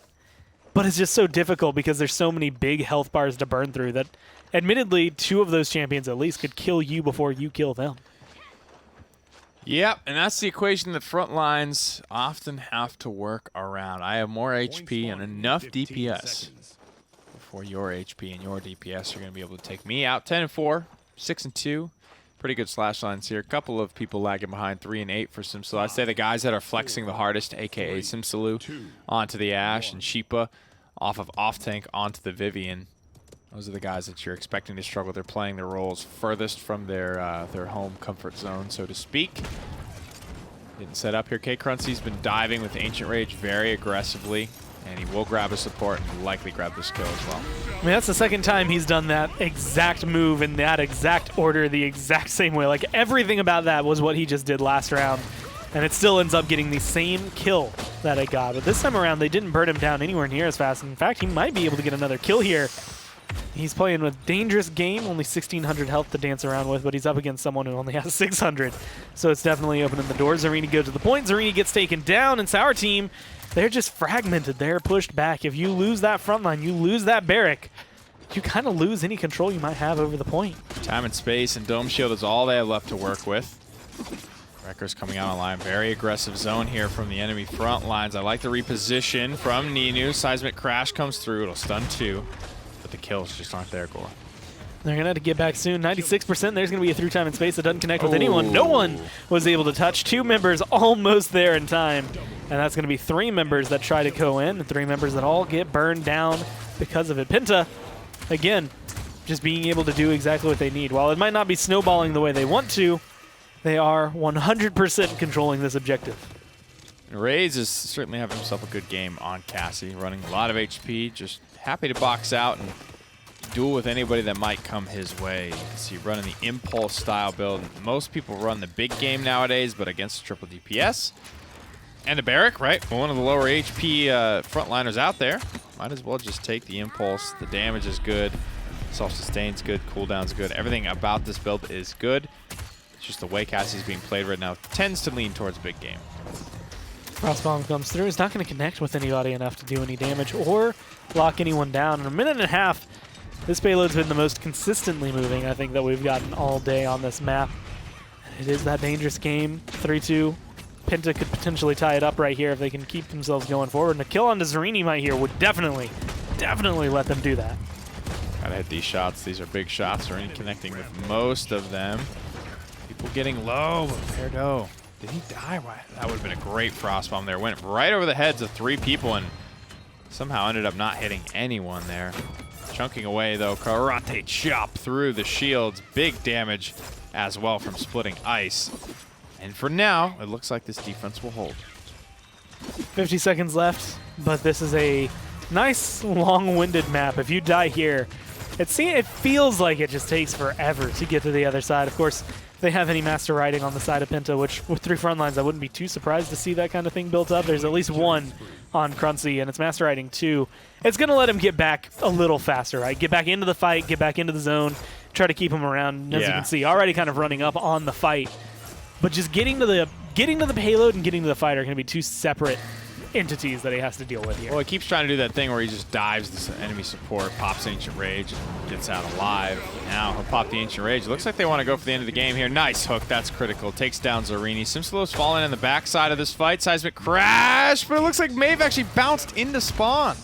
C: But it's just so difficult because there's so many big health bars to burn through that, admittedly, 2 of those champions at least could kill you before you kill them.
D: Yep, and that's the equation that front lines often have to work around. I have more HP and enough DPS. For your HP and your DPS, you're going to be able to take me out. 10-4, 6-2. Pretty good slash lines here. A couple of people lagging behind, 3 and 8 for Simsaloo. I'd say the guys that are flexing the hardest, a.k.a. Simsaloo, onto the Ashe, and Sheepa off of off-tank onto the Vivian. Those are the guys that you're expecting to struggle. They're playing their roles furthest from their home comfort zone, so to speak. Getting set up here. K-Crunchy's been diving with Ancient Rage very aggressively. And he will grab a support and likely grab this kill as well.
C: I mean, that's the second time he's done that exact move in that exact order, the exact same way. Like, everything about that was what he just did last round. And it still ends up getting the same kill that it got. But this time around, they didn't burn him down anywhere near as fast. In fact, he might be able to get another kill here. He's playing with dangerous game, only 1,600 health to dance around with, but he's up against someone who only has 600. So it's definitely opening the door. Zarini goes to the point. Zarini gets taken down, and Sour Team, they're just fragmented. They're pushed back. If you lose that front line, you lose that barrack, you kind of lose any control you might have over the point. Time
D: and space and Dome Shield is all they have left to work with. Wrecker's coming out online. Very aggressive zone here from the enemy front lines. I like the reposition from Ninu. Seismic Crash comes through. It'll stun 2. But the kills just aren't there, Gore.
C: They're going to have to get back soon. 96%. There's going to be a through time and space that doesn't connect with anyone. No one was able to touch. 2 members almost there in time. And that's going to be 3 members that try to go in. And 3 members that all get burned down because of it. Penta, again, just being able to do exactly what they need. While it might not be snowballing the way they want to, they are 100% controlling this objective.
D: Raze is certainly having himself a good game on Cassie. Running a lot of HP. Just happy to box out and duel with anybody that might come his way. You can see running the impulse style build. Most people run the big game nowadays, but against triple DPS. And a barrack, right? One of the lower HP frontliners out there. Might as well just take the impulse. The damage is good. Self-sustain's good. Cooldown's good. Everything about this build is good. Just the way Cassie's being played right now tends to lean towards big game.
C: Frostbomb comes through. It's not going to connect with anybody enough to do any damage or lock anyone down. In a minute and a half, this payload's been the most consistently moving, I think, that we've gotten all day on this map. It is that dangerous game. 3-2. Penta could potentially tie it up right here if they can keep themselves going forward. And a kill on Zarini right here would definitely let them do that.
D: Gotta hit these shots. These are big shots. Zarini connecting with most of them. People getting low, but Perdo. Did he die? That would have been a great Frostbomb there. Went right over the heads of 3 people and somehow ended up not hitting anyone there. Chunking away, though. Karate chop through the shields. Big damage as well from splitting ice. And for now, it looks like this defense will hold.
C: 50 seconds left, but this is a nice, long-winded map. If you die here, it feels like it just takes forever to get to the other side. Of course, if they have any master riding on the side of Penta, which with 3 front lines, I wouldn't be too surprised to see that kind of thing built up. There's at least 1 on Cruncy, and it's master riding 2. It's going to let him get back a little faster, right? Get back into the fight, get back into the zone, try to keep him around. As you can see, already kind of running up on the fight. But just getting to the payload and getting to the fight are going to be 2 separate entities that he has to deal with here.
D: Well, he keeps trying to do that thing where he just dives this enemy support, pops Ancient Rage, and gets out alive. Now he'll pop the Ancient Rage. Looks like they want to go for the end of the game here. Nice hook. That's critical. Takes down Zarini. Simsalo's falling in the backside of this fight. Seismic crash, but it looks like Maeve actually bounced into spawn.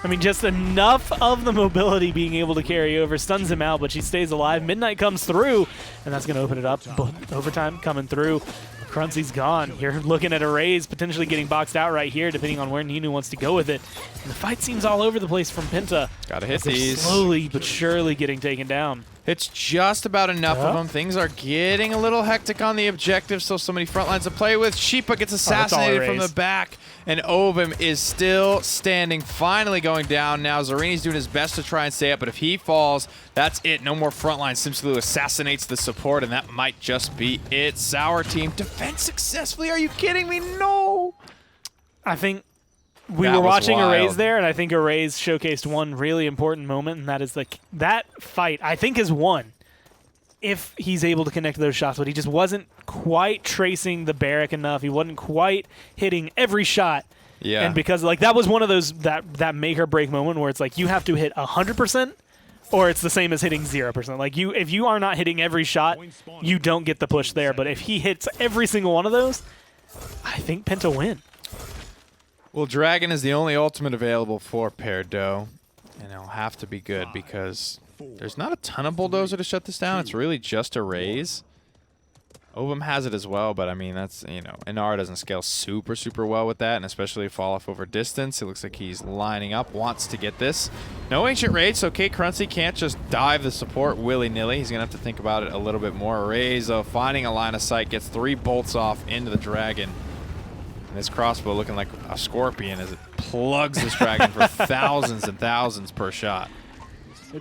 C: I mean, just enough of the mobility being able to carry over. Stuns him out, but she stays alive. Midnight comes through, and that's going to open it up. But overtime coming through. Cruncy's gone. You're looking at a Raze potentially getting boxed out right here, depending on where Ninu wants to go with it. And the fight seems all over the place from Penta.
D: Gotta hit these.
C: Slowly but surely getting taken down.
D: It's just about enough of them. Things are getting a little hectic on the objective, so many front lines to play with. Sheepa gets assassinated from the back, and Ovum is still standing, finally going down now. Zarini's doing his best to try and stay up, but if he falls, that's it. No more front line. Simsaloo assassinates the support, and that might just be it. Sour team defense successfully. Are you kidding me? No!
C: I think we were watching Arrays there, and I think Arrays showcased one really important moment, and that is that fight, I think, is won if he's able to connect those shots, but he just wasn't quite tracing the barrack enough. He wasn't quite hitting every shot.
D: Yeah.
C: And because that was one of those that make or break moment where it's like you have to hit 100% or it's the same as hitting 0%. Like if you are not hitting every shot, you don't get the push there. But if he hits every single one of those, I think Penta win.
D: Well, Dragon is the only ultimate available for Perdo, and it'll have to be good because there's not a ton of Bulldozer to shut this down. It's really just a Raze. Ovum has it as well, but I mean, that's, Inara doesn't scale super, super well with that, and especially fall off over distance. It looks like he's lining up, wants to get this. No Ancient Rage, so Kate Cruncy can't just dive the support willy-nilly. He's going to have to think about it a little bit more. Raze, though, finding a line of sight, gets 3 bolts off into the Dragon. And this crossbow looking like a scorpion as it plugs this Dragon for thousands and thousands per shot.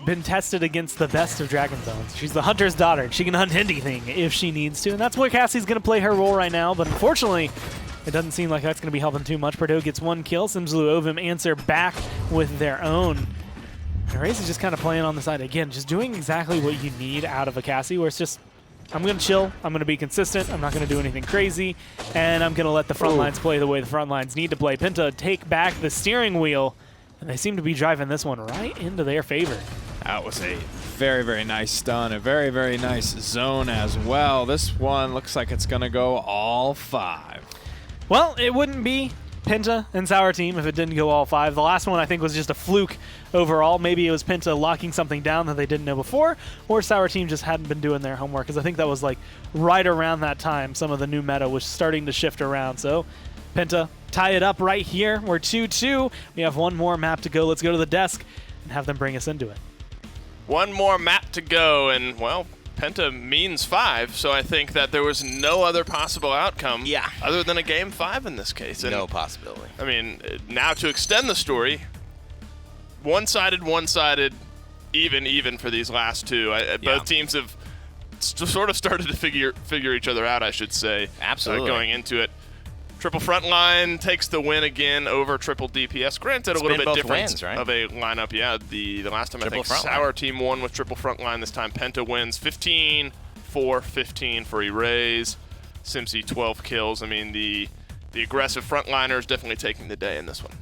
C: Been tested against the best of Dragon Bones. She's the hunter's daughter, and she can hunt anything if she needs to, and that's where Cassie's going to play her role right now, but unfortunately, it doesn't seem like that's going to be helping too much. Perdo gets 1 kill. Simsaloo Ovum answer back with their own. And Raze is just kind of playing on the side. Again, just doing exactly what you need out of a Cassie, where it's just, I'm going to chill, I'm going to be consistent, I'm not going to do anything crazy, and I'm going to let the front lines play the way the front lines need to play. Penta take back the steering wheel, and they seem to be driving this one right into their favor.
D: That was a very, very nice stun, a very, very nice zone as well. This one looks like it's going to go all 5.
C: Well, it wouldn't be Penta and Sour Team if it didn't go all 5. The last one, I think, was just a fluke overall. Maybe it was Penta locking something down that they didn't know before, or Sour Team just hadn't been doing their homework, because I think that was like right around that time some of the new meta was starting to shift around. So Penta tie it up right here. We're 2-2. We have 1 more map to go. Let's go to the desk and have them bring us into it.
A: 1 more map to go, and, well, Penta means 5, so I think that there was no other possible outcome other than a game 5 in this case. And,
B: no possibility.
A: I mean, now to extend the story, one-sided, even for these last 2. Both teams have sort of started to figure each other out, I should say.
B: Absolutely.
A: Going into it. Triple Frontline takes the win again over Triple DPS. Granted, a little bit different of a lineup. Yeah, the last time triple I think Sour Team won with Triple Frontline. This time Penta wins 15-14 4, 15 for Erase. Simpsy 12 kills. I mean, the aggressive frontliners definitely taking the day in this one.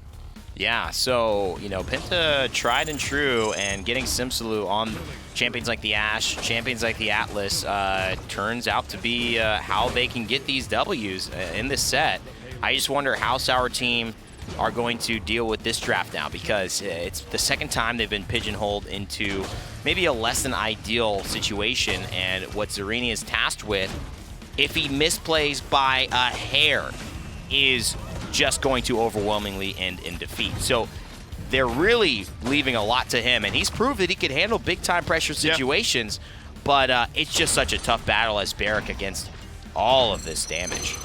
B: Yeah, so, Penta tried and true, and getting Simsaloo on champions like the Ashe, champions like the Atlas, turns out to be how they can get these Ws in this set. I just wonder how Sour Team are going to deal with this draft now, because it's the second time they've been pigeonholed into maybe a less than ideal situation, and what Zarini is tasked with, if he misplays by a hair, is just going to overwhelmingly end in defeat. So they're really leaving a lot to him, and he's proved that he can handle big-time pressure situations, but it's just such a tough battle as Barrick against all of this damage.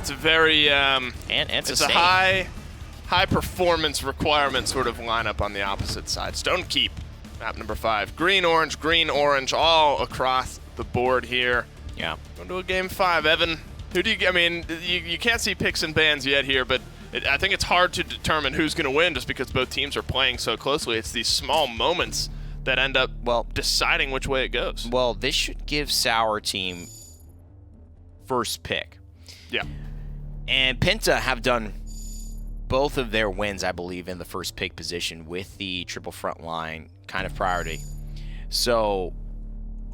A: It's a very it's a high performance requirement sort of lineup on the opposite side. Stonekeep, map number 5. Green, orange, all across the board here.
B: Yeah.
A: Going to a game 5, Evan. Who do you? I mean, you can't see picks and bans yet here, but I think it's hard to determine who's going to win just because both teams are playing so closely. It's these small moments that end up deciding which way it goes.
B: Well, this should give Sour Team first pick.
A: Yeah.
B: And Penta have done both of their wins, I believe, in the first pick position with the triple front line kind of priority. So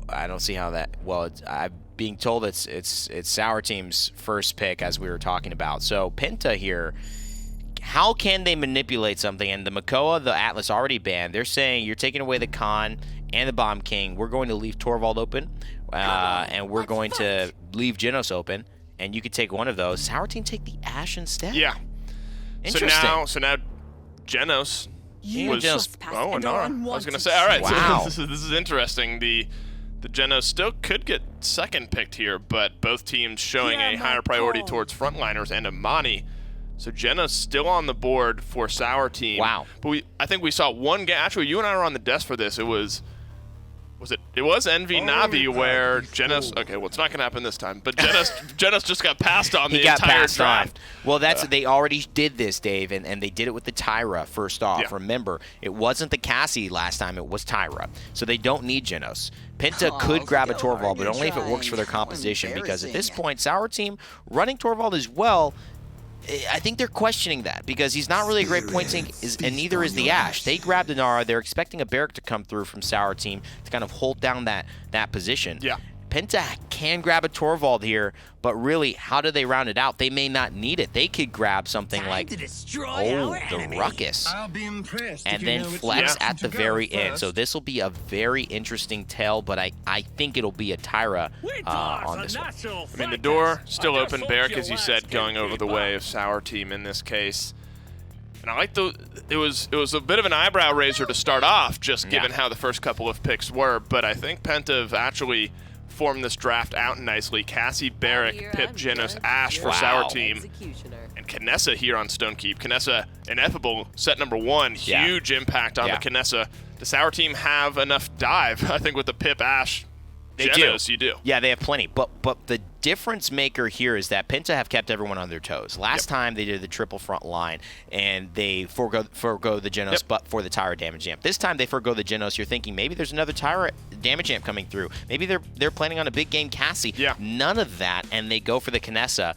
B: I don't see how that. Well, I'm being told it's Sour Team's first pick, as we were talking about. So Penta here, how can they manipulate something? And the Makoa, the Atlas already banned. They're saying you're taking away the Khan and the Bomb King. We're going to leave Torvald open, and we're going to leave Genos open. And you could take one of those. Sour Team take the Ashe instead.
A: Yeah.
B: Interesting.
A: So now Genos was. Oh no! I was gonna say. All right.
B: Wow.
A: So this is interesting. The Genos still could get second picked here, but both teams showing a higher priority towards frontliners and Amani. So Genos still on the board for Sour Team.
B: Wow.
A: But I think we saw one game. Actually, you and I were on the desk for this. It was Envy Navi where Genos. Okay, well, it's not going to happen this time. But Genos just got passed on the entire draft.
B: Well, they already did this, Dave, and they did it with the Tyra first off.
A: Yeah.
B: Remember, it wasn't the Cassie last time; it was Tyra. So they don't need Genos. Penta could grab a Torvald, but only if it works for their composition. Because at this point, Sour Team running Torvald as well. I think they're questioning that because he's not really a great point sink, and neither is the Ashe. They grabbed the Nara. They're expecting a Barrick to come through from Sour Team to kind of hold down that position.
A: Yeah.
B: Penta can grab a Torvald here, but really, how do they round it out? They may not need it. They could grab something like, the Ruckus, and then flex at the very end. So this will be a very interesting tell, but I think it'll be a Tyra on this one.
A: I mean, the door still open. Barrick, as you said, going over the way of Sour Team in this case. And I like it was a bit of an eyebrow raiser to start off, just given how the first couple of picks were. But I think Penta have actually formed this draft out nicely. Cassie, Barrick, Pip, Genos, Ashe for Sour Team. And Kinessa here on Stonekeep. Kinessa, ineffable, set number 1. Huge impact on the Kinessa. Does Sour Team have enough dive? I think with the Pip, Ashe, Genos, you do.
B: Yeah, they have plenty. But the difference maker here is that Penta have kept everyone on their toes. Last time they did the triple front line, and they forgo the Genos, but for the Tyra damage amp. This time they forgo the Genos. You're thinking maybe there's another Tyra damage amp coming through. Maybe they're planning on a big game Cassie.
A: Yeah.
B: None of that, and they go for the Kinessa.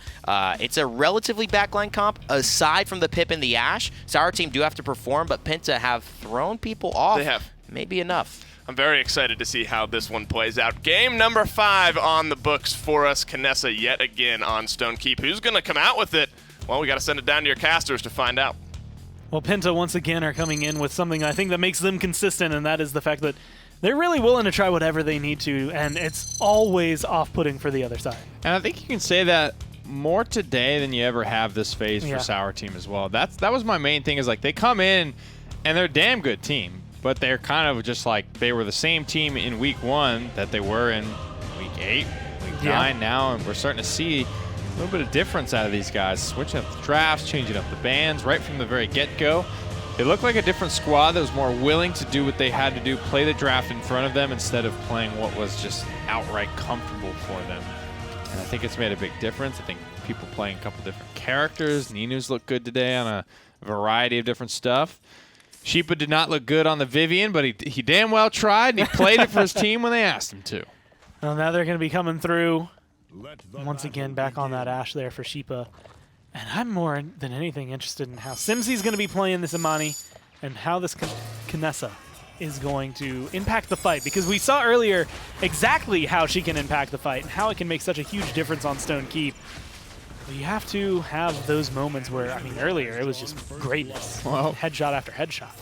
B: It's a relatively backline comp. Aside from the Pip and the Ashe, Sour Team do have to perform, but Penta have thrown people off.
A: They have.
B: Maybe enough.
A: I'm very excited to see how this one plays out. Game number 5 on the books for us. Kinessa yet again on Stonekeep. Who's going to come out with it? Well, we got to send it down to your casters to find out.
C: Well, Penta once again are coming in with something I think that makes them consistent, and that is the fact that they're really willing to try whatever they need to, and it's always off-putting for the other side.
D: And I think you can say that more today than you ever have this phase for Sour Team as well. That was my main thing, is like they come in and they're a damn good team, but they're kind of just like they were the same team in week 1 that they were in week 8, week 9 now, and we're starting to see a little bit of difference out of these guys, switching up the drafts, changing up the bans right from the very get-go. They look like a different squad that was more willing to do what they had to do, play the draft in front of them instead of playing what was just outright comfortable for them. And I think it's made a big difference. I think people playing a couple different characters. Ninu's looked good today on a variety of different stuff. Sheepa did not look good on the Vivian, but he damn well tried, and he played it for his team when they asked him to.
C: Well, now they're going to be coming through. Once again, back on that Ashe there for Sheepa. And I'm more than anything interested in how Simsy's going to be playing this Imani and how this Kinessa is going to impact the fight. Because we saw earlier exactly how she can impact the fight and how it can make such a huge difference on Stone Keep. But you have to have those moments where, I mean, earlier it was just greatness.
D: Well,
C: headshot after headshot.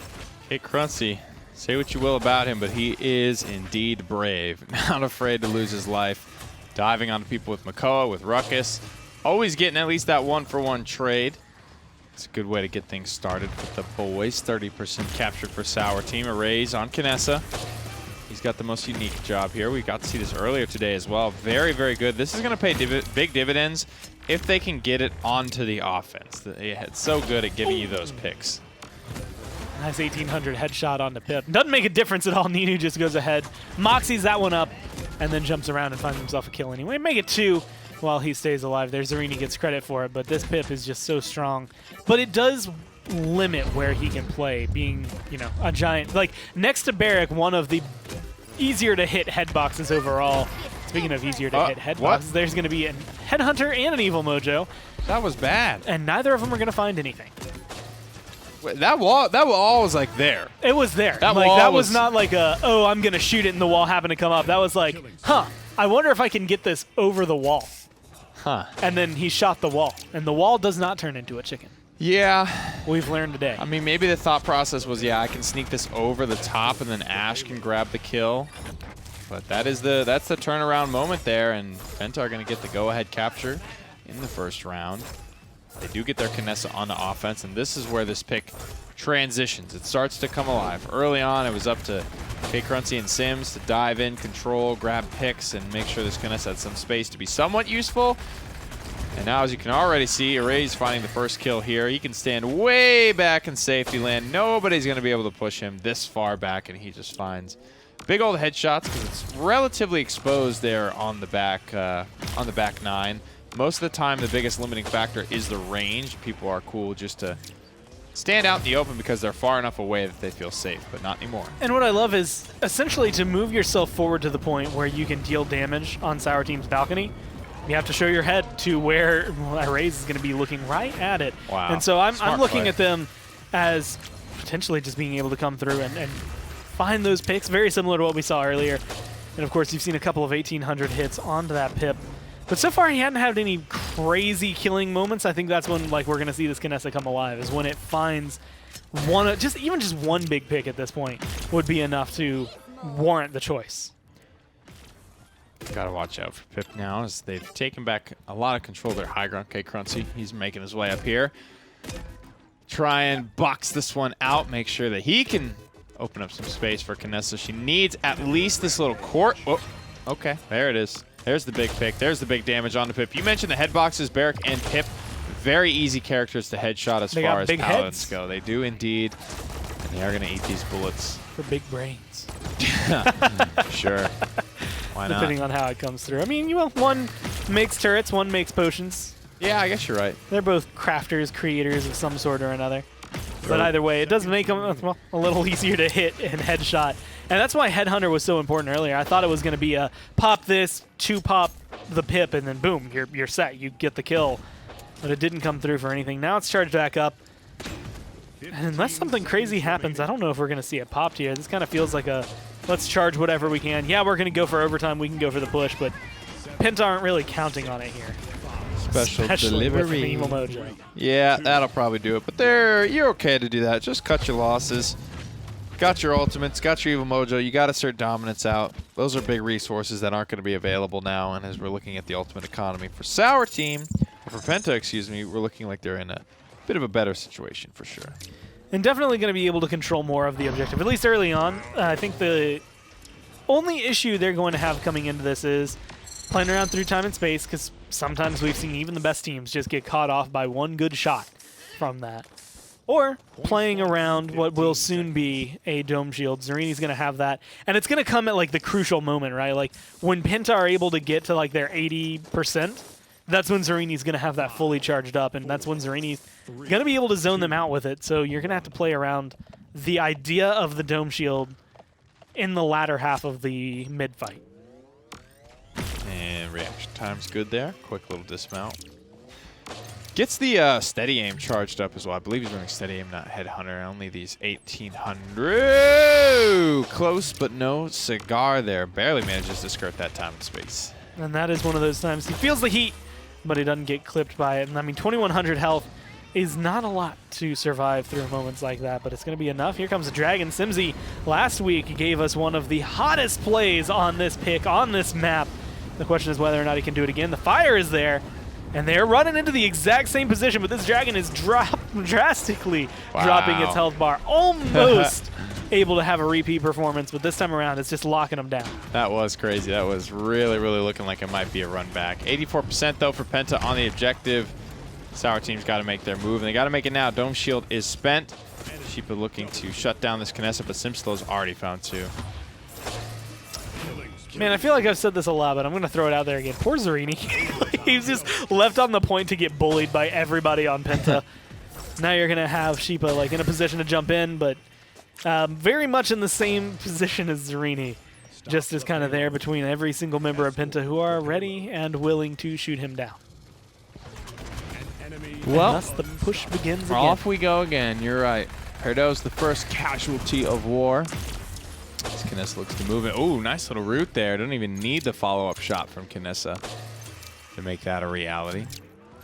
D: Hey, Crunchy, say what you will about him, but he is indeed brave. Not afraid to lose his life. Diving onto people with Makoa, with Ruckus. Always getting at least that 1-for-1 trade. It's a good way to get things started with the boys. 30% captured for Sour Team. Arrays on Kinessa. He's got the most unique job here. We got to see this earlier today as well. Very, very good. This is going to pay big dividends if they can get it onto the offense. It's so good at giving you those picks.
C: Nice 1800 headshot on the Pip. Doesn't make a difference at all. Ninu just goes ahead, moxies that one up, and then jumps around and finds himself a kill anyway. Make it 2 while he stays alive there. Zarini gets credit for it, but this Pip is just so strong. But it does limit where he can play, being, you know, a giant. Like, next to Barrack, one of the easier to hit headboxes overall. Speaking of easier to hit headboxes, there's going to be a Headhunter and an Evil Mojo.
D: That was bad.
C: And neither of them are going to find anything.
D: That wall was like there.
C: It was there. That was not like a, oh, I'm going to shoot it and the wall happened to come up. That was like, huh, I wonder if I can get this over the wall.
D: Huh.
C: And then he shot the wall. And the wall does not turn into a chicken.
D: Yeah.
C: We've learned today.
D: I mean, maybe the thought process was, yeah, I can sneak this over the top and then Ashe can grab the kill. But that's the turnaround moment there, and Penta are going to get the go-ahead capture in the first round. They do get their Kinessa on the offense, and this is where this pick transitions. It starts to come alive. Early on, it was up to K-Crunchy and Sims to dive in, control, grab picks, and make sure this Kinessa had some space to be somewhat useful. And now, as you can already see, Array's finding the first kill here. He can stand way back in safety land. Nobody's going to be able to push him this far back, and he just finds big old headshots because it's relatively exposed there on the back 9. Most of the time, the biggest limiting factor is the range. People are cool just to stand out in the open because they're far enough away that they feel safe, but not anymore.
C: And what I love is essentially to move yourself forward to the point where you can deal damage on Sour Team's balcony. You have to show your head to where Arrays is going to be looking right at it.
D: Wow.
C: And so I'm looking
D: play.
C: at them as potentially just being able to come through and find those picks, very similar to what we saw earlier. And of course, you've seen a couple of 1800 hits onto that Pip. But so far, he hadn't had any crazy killing moments. I think that's when we're going to see this Kinessa come alive, is when it finds one, even just one big pick at this point would be enough to warrant the choice.
D: Gotta watch out for Pip now, as they've taken back a lot of control of their high ground. K-Crunchy, he's making his way up here. Try and box this one out, make sure that he can open up some space for Kinessa. She needs at least this little court. Oh, okay, there it is. There's the big pick. There's the big damage on the Pip. You mentioned the headboxes, Barrack and Pip. Very easy characters to headshot as far as Paladins go. They do indeed. And they are going to eat these bullets.
C: For big brains.
D: Sure. Why not?
C: Depending on how it comes through. I mean, one makes turrets, one makes potions.
D: Yeah, I guess you're right.
C: They're both crafters, creators of some sort or another. But either way, it does make them a little easier to hit and headshot. And that's why Headhunter was so important earlier. I thought it was going to be a pop this, 2 pop the Pip, and then boom, you're set. You get the kill. But it didn't come through for anything. Now it's charged back up. And unless something crazy happens, I don't know if we're going to see it popped here. This kind of feels like a let's charge whatever we can. Yeah, we're going to go for overtime. We can go for the push, but Penta aren't really counting on it here.
D: Especially
C: with Evil Mojo.
D: Yeah, that'll probably do it. But you're okay to do that. Just cut your losses. Got your ultimates, got your Evil Mojo. You got to assert dominance out. Those are big resources that aren't going to be available now. And as we're looking at the ultimate economy for Sour Team, or for Penta, excuse me, we're looking like they're in a bit of a better situation for sure.
C: And definitely going to be able to control more of the objective, at least early on. I think the only issue they're going to have coming into this is playing around through time and space, because sometimes we've seen even the best teams just get caught off by one good shot from that. Or playing around what will soon be a dome shield. Zarini's going to have that. And it's going to come at the crucial moment, right? Like when Penta are able to get to their 80%, that's when Zarini's going to have that fully charged up. And that's when Zarini's going to be able to zone them out with it. So you're going to have to play around the idea of the dome shield in the latter half of the mid fight.
D: And reaction time's good there. Quick little dismount. Gets the steady aim charged up as well. I believe he's running steady aim, not headhunter. Only these 1800. Close, but no cigar there. Barely manages to skirt that time and space.
C: And that is one of those times he feels the heat, but he doesn't get clipped by it. And I mean, 2100 health is not a lot to survive through moments like that, but it's going to be enough. Here comes the Dragon. Simsy last week gave us one of the hottest plays on this pick, on this map. The question is whether or not he can do it again. The fire is there, and they're running into the exact same position, but this Dragon is drastically dropping its health bar. Almost able to have a repeat performance, but this time around it's just locking them down.
D: That was crazy. That was really, really looking like it might be a run back. 84% though for Penta on the objective. Sour Team's got to make their move, and they got to make it now. Dome Shield is spent. Sheepa looking to shut down this Kinessa, but Simslow's already found two.
C: Man, I feel like I've said this a lot, but I'm going to throw it out there again. Poor Zarini. He's just left on the point to get bullied by everybody on Penta. Now you're going to have Sheepa like in a position to jump in, but very much in the same position as Zarini. Just as kind of there between every single member of Penta who are ready and willing to shoot him down.
D: Well,
C: thus the push begins again.
D: Off we go again. You're right. Herdo's the first casualty of war. This Kinessa looks to move it. Oh, nice little route there. Don't even need the follow-up shot from Kinessa to make that a reality.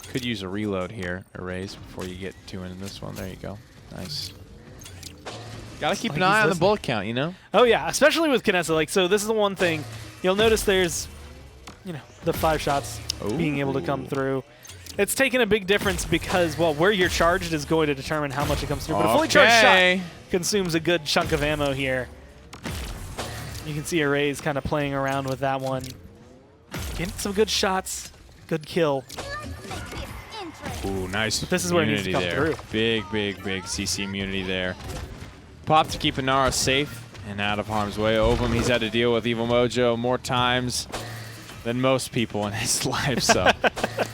D: Could use a reload here, a raise, before you get two in this one. There you go. Nice. Gotta keep an eye on the bullet count, you know?
C: Oh, yeah, especially with Kinessa. Like, so this is the one thing. You'll notice there's, you know, the 5 shots being able to come through. It's taken a big difference because, well, where you're charged is going to determine how much it comes through. But a fully charged shot consumes a good chunk of ammo here. You can see Array's kind of playing around with that one. Getting some good shots. Good kill.
D: Ooh, nice.
C: This is where it needs to come through.
D: Big, big, big CC immunity there. Pop to keep Inara safe and out of harm's way. Ovum, he's had to deal with Evil Mojo more times than most people in his life, so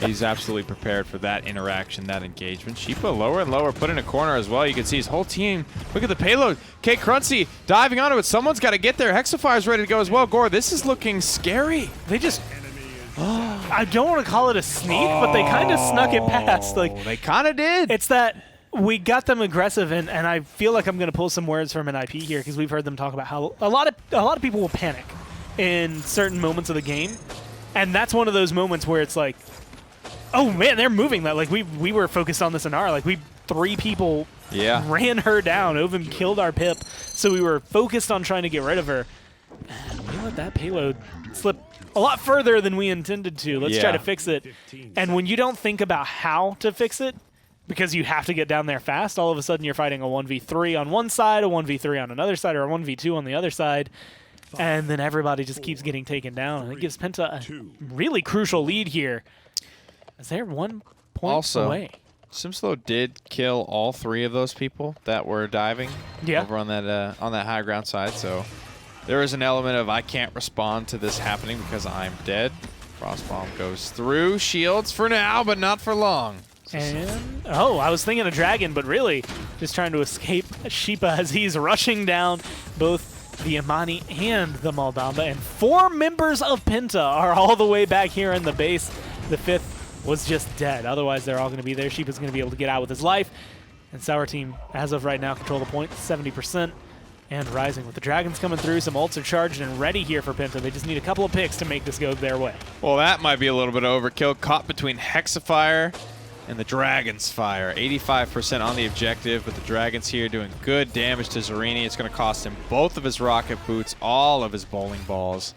D: he's absolutely prepared for that interaction, that engagement. Sheepa lower and lower, put in a corner as well. You can see his whole team. Look at the payload. K Crunchy diving onto it. Someone's got to get there. Hexifire's ready to go as well. Gore, this is looking scary.
C: They just... I don't want to call it a sneak, but they kind of snuck it past. Like
D: they kind of did.
C: It's that we got them aggressive, and I feel like I'm going to pull some words from an IP here because we've heard them talk about how a lot of people will panic in certain moments of the game, and that's one of those moments where it's like, oh man, they're moving that. Like we were focused on this Inara. Like 3 people ran her down. Ovum killed our Pip, so we were focused on trying to get rid of her. And we let that payload slip a lot further than we intended to. Let's try to fix it. And when you don't think about how to fix it, because you have to get down there fast, all of a sudden you're fighting a 1v3 on one side, a 1v3 on another side, or a 1v2 on the other side, and then everybody just keeps getting taken down. And it gives Penta a really crucial lead here, as they're 1 point away.
D: Simslow did kill all 3 of those people that were diving over on that high ground side, so there is an element of I can't respond to this happening because I'm dead. Frostbomb goes through. Shields for now, but not for long.
C: And, I was thinking a dragon, but really just trying to escape Sheepa as he's rushing down both the Imani and the Maldamba. And 4 members of Penta are all the way back here in the base. The 5th was just dead. Otherwise, they're all going to be there. Sheepa's going to be able to get out with his life. And Sour Team, as of right now, control the point, 70%. And rising with the dragons coming through. Some ults are charged and ready here for Penta. They just need a couple of picks to make this go their way.
D: Well, that might be a little bit of overkill. Caught between Hexifier and the Dragon's Fire. 85% on the objective, but the Dragons here doing good damage to Zarini. It's going to cost him both of his rocket boots, all of his bowling balls.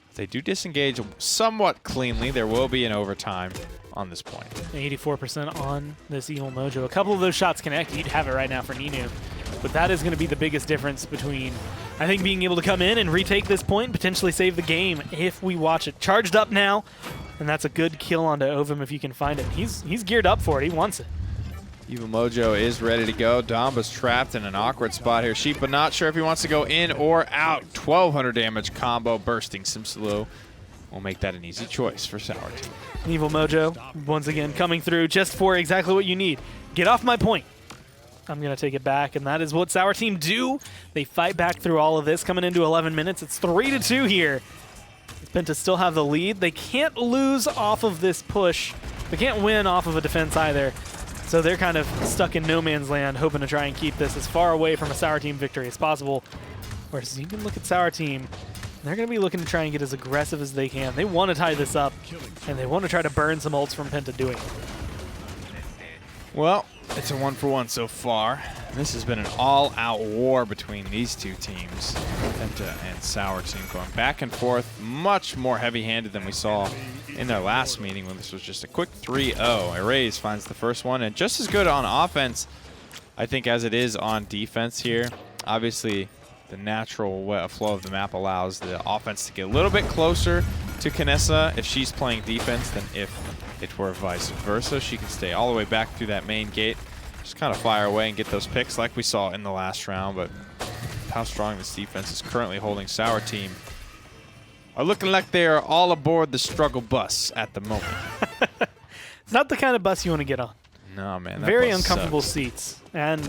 D: If they do disengage somewhat cleanly, there will be an overtime on this point.
C: 84% on this Evil Mojo. A couple of those shots connect. You'd have it right now for Ninu. But that is going to be the biggest difference between, I think, being able to come in and retake this point and potentially save the game if we watch it. Charged up now, and that's a good kill onto Ovum if you can find it. He's geared up for it. He wants it.
D: Evil Mojo is ready to go. Damba's trapped in an awkward spot here. Sheepa not sure if he wants to go in or out. 1,200 damage combo bursting. Simslow will make that an easy choice for Sour Team.
C: Evil Mojo, once again, coming through just for exactly what you need. Get off my point. I'm going to take it back, and that is what Sour Team do. They fight back through all of this. Coming into 11 minutes, it's 3-2 here. Penta still have the lead. They can't lose off of this push. They can't win off of a defense either. So they're kind of stuck in no man's land, hoping to try and keep this as far away from a Sour Team victory as possible. Whereas you can look at Sour Team, they're going to be looking to try and get as aggressive as they can. They want to tie this up, and they want to try to burn some ults from Penta doing it.
D: Well, it's a 1-for-1 so far. This has been an all-out war between these two teams, Penta and Sour Team, going back and forth, much more heavy-handed than we saw in their last meeting when this was just a quick 3-0. Erase finds the first one, and just as good on offense, I think, as it is on defense here. Obviously, the natural flow of the map allows the offense to get a little bit closer to Kinessa if she's playing defense than if it were vice versa. She can stay all the way back through that main gate, just kind of fire away and get those picks like we saw in the last round. But how strong this defense is currently holding Sour Team are looking like they are all aboard the struggle bus at the moment.
C: It's not the kind of bus you want to get on.
D: No, man.
C: Very uncomfortable seats. And,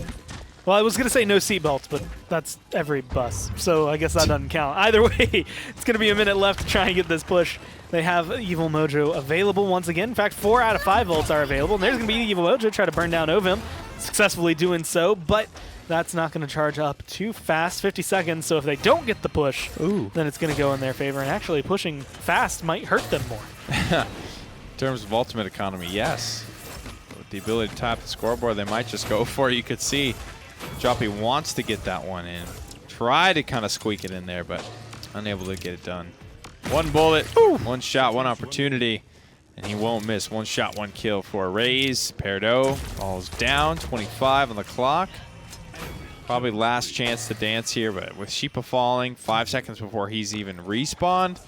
C: well, I was going to say no seatbelts, but that's every bus. So I guess that doesn't count. Either way, it's going to be a minute left to try and get this push. They have Evil Mojo available once again. In fact, 4 out of 5 ults are available. And there's going to be Evil Mojo try to burn down Ovim, successfully doing so, but that's not going to charge up too fast. 50 seconds, so if they don't get the push, then it's going to go in their favor. And actually, pushing fast might hurt them more.
D: In terms of ultimate economy, yes. With the ability to tap the scoreboard, they might just go for it. You could see Joppy wants to get that one in. Try to kind of squeak it in there, but unable to get it done. One bullet, one shot, one opportunity, and he won't miss. One shot, one kill for a raise. Perdo falls down, 25 on the clock. Probably last chance to dance here, but with Sheepa falling 5 seconds before he's even respawned,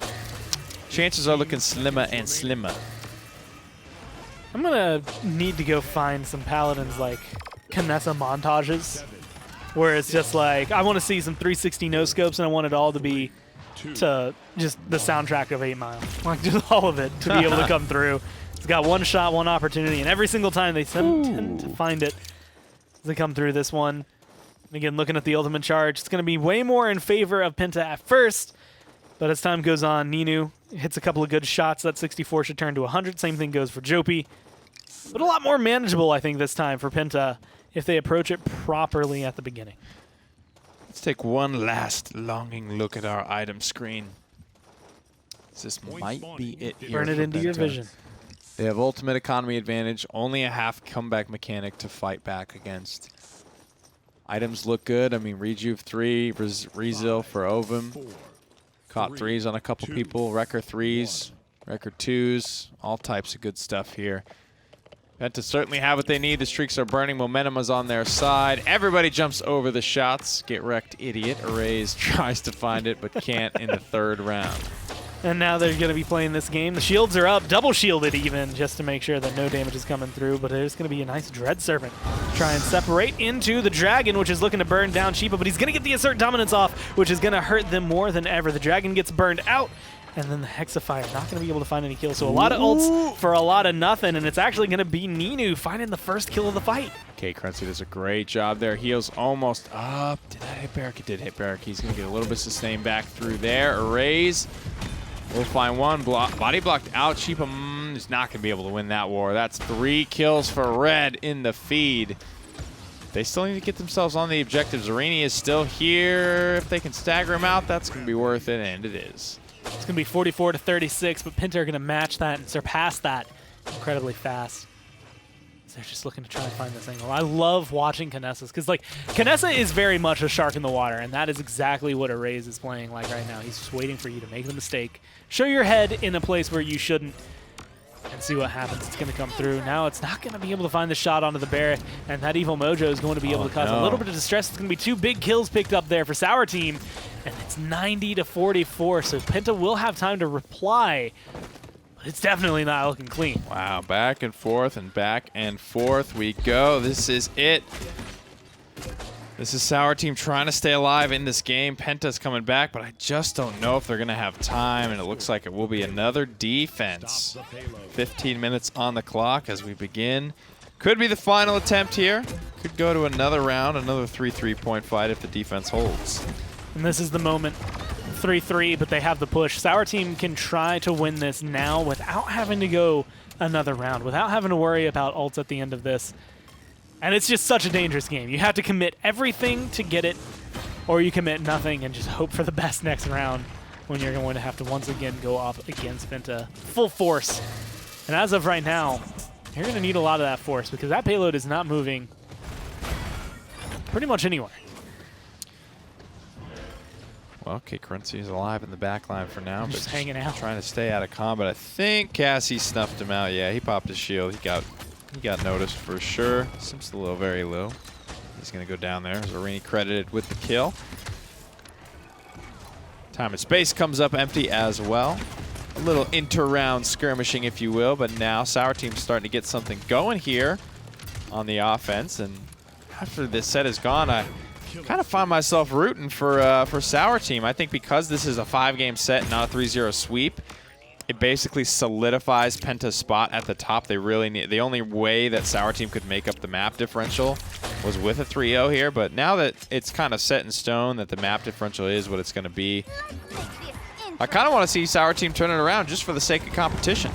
D: chances are looking slimmer and slimmer.
C: I'm going to need to go find some Paladins like Kinessa montages, where it's just like, I want to see some 360 no-scopes, and I want it all to be to just the soundtrack of 8 Mile. Like, just all of it to be able to come through. It's got one shot, one opportunity, and every single time they tend to find it as they come through this one. And again, looking at the ultimate charge, it's going to be way more in favor of Penta at first, but as time goes on, Ninu hits a couple of good shots. That 64 should turn to 100. Same thing goes for Joppy. But a lot more manageable, I think, this time for Penta if they approach it properly at the beginning.
D: Let's take one last longing look at our item screen. This might be it here.
C: Burn it into your vision.
D: They have ultimate economy advantage, only a half comeback mechanic to fight back against. Items look good. I mean, Rejuve 3, Rezil for Ovim. Caught 3s on a couple people, Wrecker 3s, Wrecker 2s, all types of good stuff here. Penta certainly have what they need. The streaks are burning. Momentum is on their side. Everybody jumps over the shots. Get wrecked, idiot. Erase tries to find it, but can't in the 3rd round.
C: And now they're going to be playing this game. The shields are up, double shielded even, just to make sure that no damage is coming through. But there's going to be a nice Dread Serpent. Try and separate into the Dragon, which is looking to burn down Sheepa, but he's going to get the Assert Dominance off, which is going to hurt them more than ever. The Dragon gets burned out. And then the Hexafire, not going to be able to find any kills. So a lot of ults for a lot of nothing, and it's actually going to be Ninu finding the first kill of the fight.
D: Okay, Cruncy does a great job there. Heals almost up. Did that hit Barrack? It did hit Barrack. He's going to get a little bit sustained back through there. Erase. We'll find one. Body blocked out. Sheepa is not going to be able to win that war. That's 3 kills for Red in the feed. They still need to get themselves on the objectives. Zarini is still here. If they can stagger him out, that's going to be worth it, and it is.
C: It's going to be 44-36, but Penta are going to match that and surpass that incredibly fast. They're just looking to try and find this angle. I love watching Kinessa's, because like Kinessa is very much a shark in the water, and that is exactly what Erase is playing like right now. He's just waiting for you to make the mistake, show your head in a place where you shouldn't, and see what happens. It's going to come through. Now it's not going to be able to find the shot onto the bear, and that Evil Mojo is going to be able to cause a little bit of distress. It's going to be 2 big kills picked up there for Sour Team, and it's 90-44, so Penta will have time to reply, but it's definitely not looking clean.
D: Wow, back and forth we go. This is it. This is Sour Team trying to stay alive in this game. Penta's coming back, but I just don't know if they're going to have time, and it looks like it will be another defense. 15 minutes on the clock as we begin. Could be the final attempt here. Could go to another round, another 3-3 point fight if the defense holds.
C: And this is the moment. 3-3, but they have the push. Sour Team can try to win this now without having to go another round, without having to worry about ults at the end of this. And it's just such a dangerous game. You have to commit everything to get it, or you commit nothing and just hope for the best next round when you're going to have to once again go up against Penta full force. And as of right now, you're going to need a lot of that force because that payload is not moving pretty much anywhere.
D: Well, okay, Currency is alive in the back line for now,
C: Just
D: but
C: hanging out.
D: Trying to stay out of combat. I think Cassie snuffed him out. Yeah, he popped his shield. He got noticed for sure. Seems a little very low. He's going to go down there. Zarini credited with the kill. Time and space comes up empty as well. A little inter-round skirmishing, if you will, but now Sour Team's starting to get something going here on the offense. And after this set is gone, I kind of find myself rooting for Sour Team. I think because this is a 5-game set, not a 3-0 sweep, it basically solidifies Penta's spot at the top. They really need. The only way that Sour Team could make up the map differential was with a 3-0 here, but now that it's kind of set in stone that the map differential is what it's going to be, I kind of want to see Sour Team turn it around just for the sake of competition.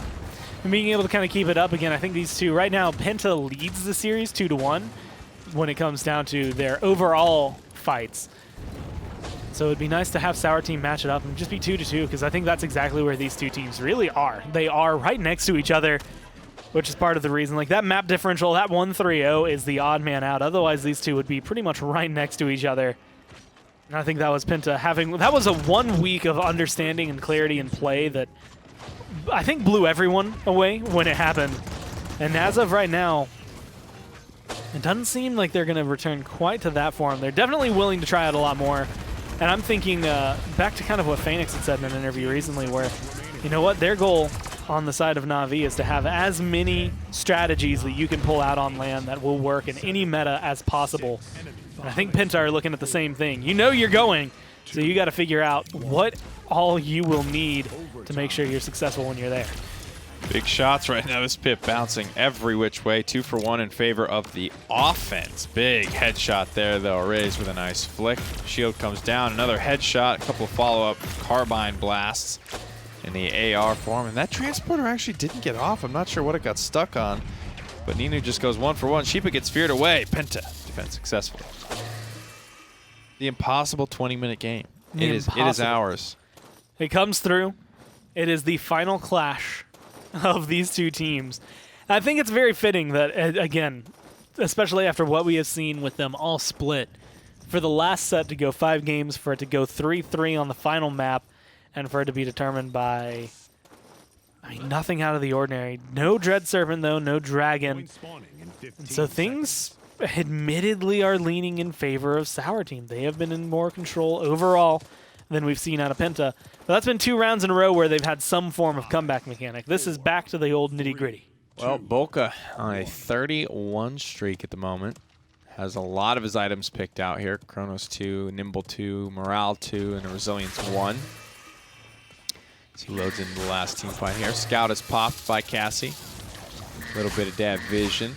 C: And being able to kind of keep it up again, I think these two, right now, Penta leads the series 2-1 when it comes down to their overall fights. So it'd be nice to have Sour Team match it up and just be 2-2 because I think that's exactly where these two teams really are. They are right next to each other, which is part of the reason. Like that map differential, that 1-3-0 is the odd man out. Otherwise, these two would be pretty much right next to each other. And I think that was Penta having, that was a 1 week of understanding and clarity in play that I think blew everyone away when it happened. And as of right now, it doesn't seem like they're going to return quite to that form. They're definitely willing to try out a lot more. And I'm thinking back to kind of what Phoenix had said in an interview recently where, you know what, their goal on the side of Na'Vi is to have as many strategies that you can pull out on land that will work in any meta as possible. And I think Penta are looking at the same thing. You know you're going, so you got to figure out what all you will need to make sure you're successful when you're there.
D: Big shots right now. This pit bouncing every which way. 2 for 1 in favor of the offense. Big headshot there, though. Raised with a nice flick. Shield comes down. Another headshot. A couple of follow-up carbine blasts in the AR form. And that transporter actually didn't get off. I'm not sure what it got stuck on. But Ninu just goes 1 for 1. Sheepa gets feared away. Penta defense successful. The impossible 20-minute game. It is ours.
C: It comes through. It is the final clash of these two teams. And I think it's very fitting that, again, especially after what we have seen with them all split, for the last set to go 5 games, for it to go 3-3 on the final map, and for it to be determined by, I mean, nothing out of the ordinary. No Dread Serpent, though, no Dragon. And so things admittedly are leaning in favor of Sour Team. They have been in more control overall than we've seen out of Penta. But that's been 2 rounds in a row where they've had some form of comeback mechanic. This is back to the old nitty-gritty.
D: Well, Bolka on a 31 streak at the moment. Has a lot of his items picked out here. Chronos 2, Nimble 2, Morale 2, and a Resilience 1. As he loads into the last team fight here. Scout is popped by Cassie. A little bit of dad vision.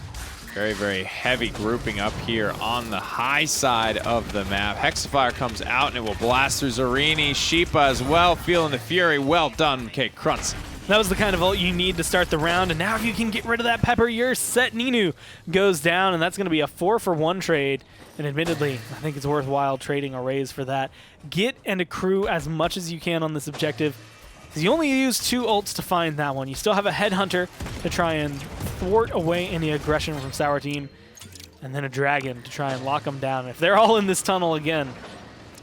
D: Very, very heavy grouping up here on the high side of the map. Hexafire comes out and it will blast through Zarini. Sheepa as well, feeling the fury. Well done, Kate Krunz.
C: That was the kind of ult you need to start the round, and now if you can get rid of that pepper, you're set. Ninu goes down, and that's going to be a 4-for-1 trade. And admittedly, I think it's worthwhile trading a raise for that. Get and accrue as much as you can on this objective. You only use 2 ults to find that one. You still have a Headhunter to try and thwart away any aggression from Sour Team, and then a Dragon to try and lock them down. If they're all in this tunnel again,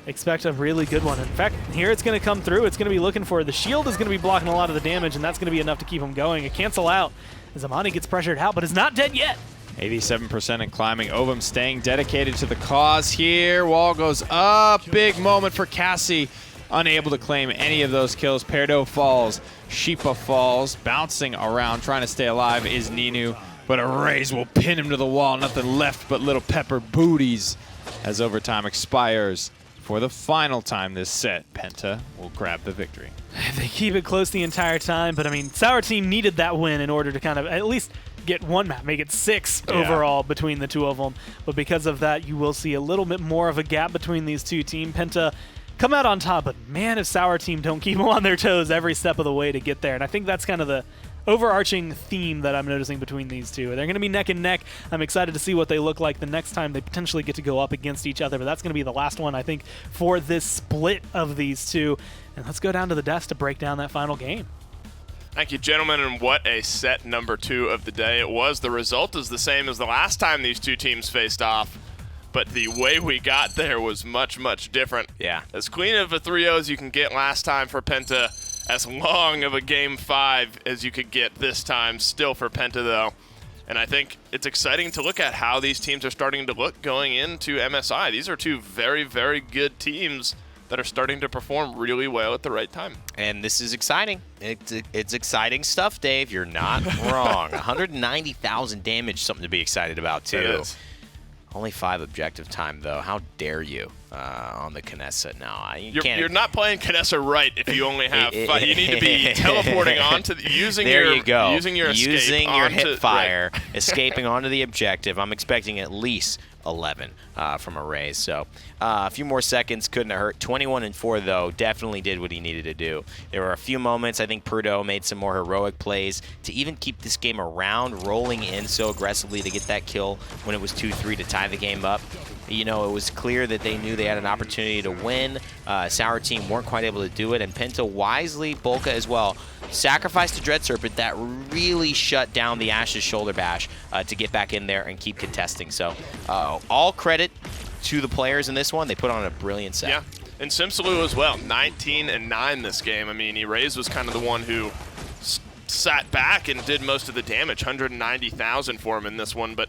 C: expect a really good one. In fact, here it's going to come through. It's going to be looking for the shield is going to be blocking a lot of the damage, and that's going to be enough to keep them going. A cancel out as Amani gets pressured out, but is not dead yet.
D: 87% and climbing. Ovum staying dedicated to the cause here. Wall goes up. Big moment for Cassie. Unable to claim any of those kills. Perdo falls. Sheepa falls. Bouncing around, trying to stay alive is Ninu. But a raise will pin him to the wall. Nothing left but little pepper booties as overtime expires. For the final time this set, Penta will grab the victory.
C: They keep it close the entire time, but I mean, Sour Team needed that win in order to kind of at least get one map, make it 6 overall between the 2 of them. But because of that, you will see a little bit more of a gap between these two teams. Penta come out on top, but man, if Sour Team don't keep them on their toes every step of the way to get there. And I think that's kind of the overarching theme that I'm noticing between these two. They're going to be neck and neck. I'm excited to see what they look like the next time they potentially get to go up against each other, but that's going to be the last one, I think, for this split of these two. And let's go down to the desk to break down that final game.
A: Thank you, gentlemen, and what a set number 2 of the day it was. The result is the same as the last time these two teams faced off, but the way we got there was much, much different.
B: Yeah.
A: As clean of a 3-0 as you can get last time for Penta, as long of a Game 5 as you could get this time, still for Penta, though. And I think it's exciting to look at how these teams are starting to look going into MSI. These are two very, very good teams that are starting to perform really well at the right time.
B: And this is exciting. It's exciting stuff, Dave. You're not wrong. 190,000 damage, something to be excited about, too.
A: It is.
B: Only 5 objective time, though. How dare you on the Kinessa now?
A: You're not playing Kinessa right if you only have 5. You need to be teleporting onto using
B: there
A: your
B: you go.
A: Using your escape
B: using your hip fire,
A: right.
B: escaping onto the objective. I'm expecting at least 11 from a raise. So a few more seconds couldn't have hurt. 21-4 though definitely did what he needed to do. There were a few moments I think Prudo made some more heroic plays to even keep this game around, rolling in so aggressively to get that kill when it was 2-3 to tie the game up. You know, it was clear that they knew they had an opportunity to win. Sour Team weren't quite able to do it, and Penta wisely, Bolka as well, sacrificed the Dread Serpent that really shut down the Ash's shoulder bash to get back in there and keep contesting. So all credit to the players in this one. They put on a brilliant set.
A: Yeah, and Simsalou as well, 19-9 this game. I mean, Erase was kind of the one who sat back and did most of the damage, 190,000 for him in this one, but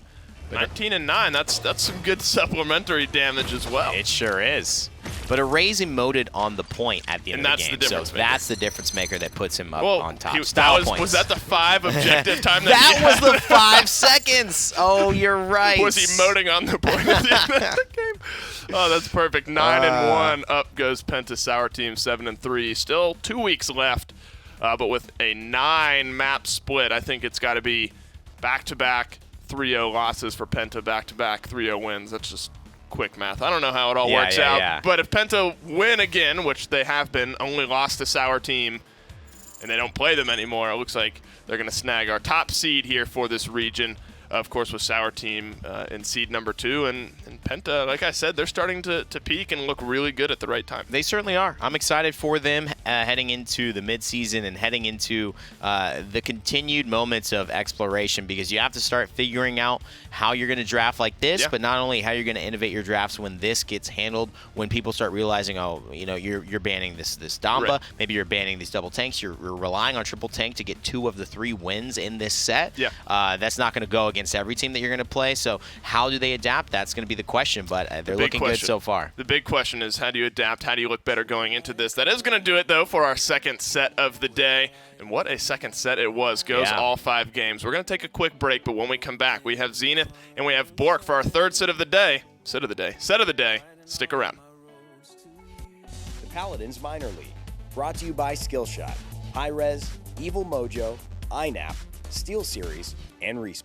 A: 19-9, that's some good supplementary damage as well.
B: It sure is. But Erase emoted on the point at the end of the game. So that's the difference maker that puts him up on top.
A: Was that the 5 objective time?
B: That was the 5 seconds. Oh, you're right.
A: Was emoting on the point at the end of the game? Oh, that's perfect. 9-1. Up goes Penta. Sour Team 7-3. Still 2 weeks left. But with a 9-map split, I think it's got to be back-to-back 3-0 losses for Penta, back-to-back 3-0 wins. That's just quick math. I don't know how it all works out. But if Penta win again, which they have been, only lost to Sour Team, and they don't play them anymore, it looks like they're going to snag our top seed here for this region. Of course, with Sour Team in seed number 2. And Penta, like I said, they're starting to peak and look really good at the right time.
B: They certainly are. I'm excited for them heading into the midseason and heading into the continued moments of exploration, because you have to start figuring out how you're going to draft like this, but not only how you're going to innovate your drafts when this gets handled, when people start realizing, oh, you know, you're banning this Damba, maybe you're banning these double tanks, you're relying on triple tank to get 2 of the 3 wins in this set. That's not going to go against every team that you're going to play. So how do they adapt? That's going to be the question, but they're looking good so far.
A: The big question is, how do you adapt? How do you look better going into this? That is going to do it, though, for our second set of the day. And what a second set it was. Goes all 5 games. We're going to take a quick break, but when we come back, we have Zenith and we have Bork for our third set of the day. Set of the day. Stick around.
F: The Paladins Minor League. Brought to you by Skillshot, High Res, Evil Mojo, INAP, Steel Series, and Respawn.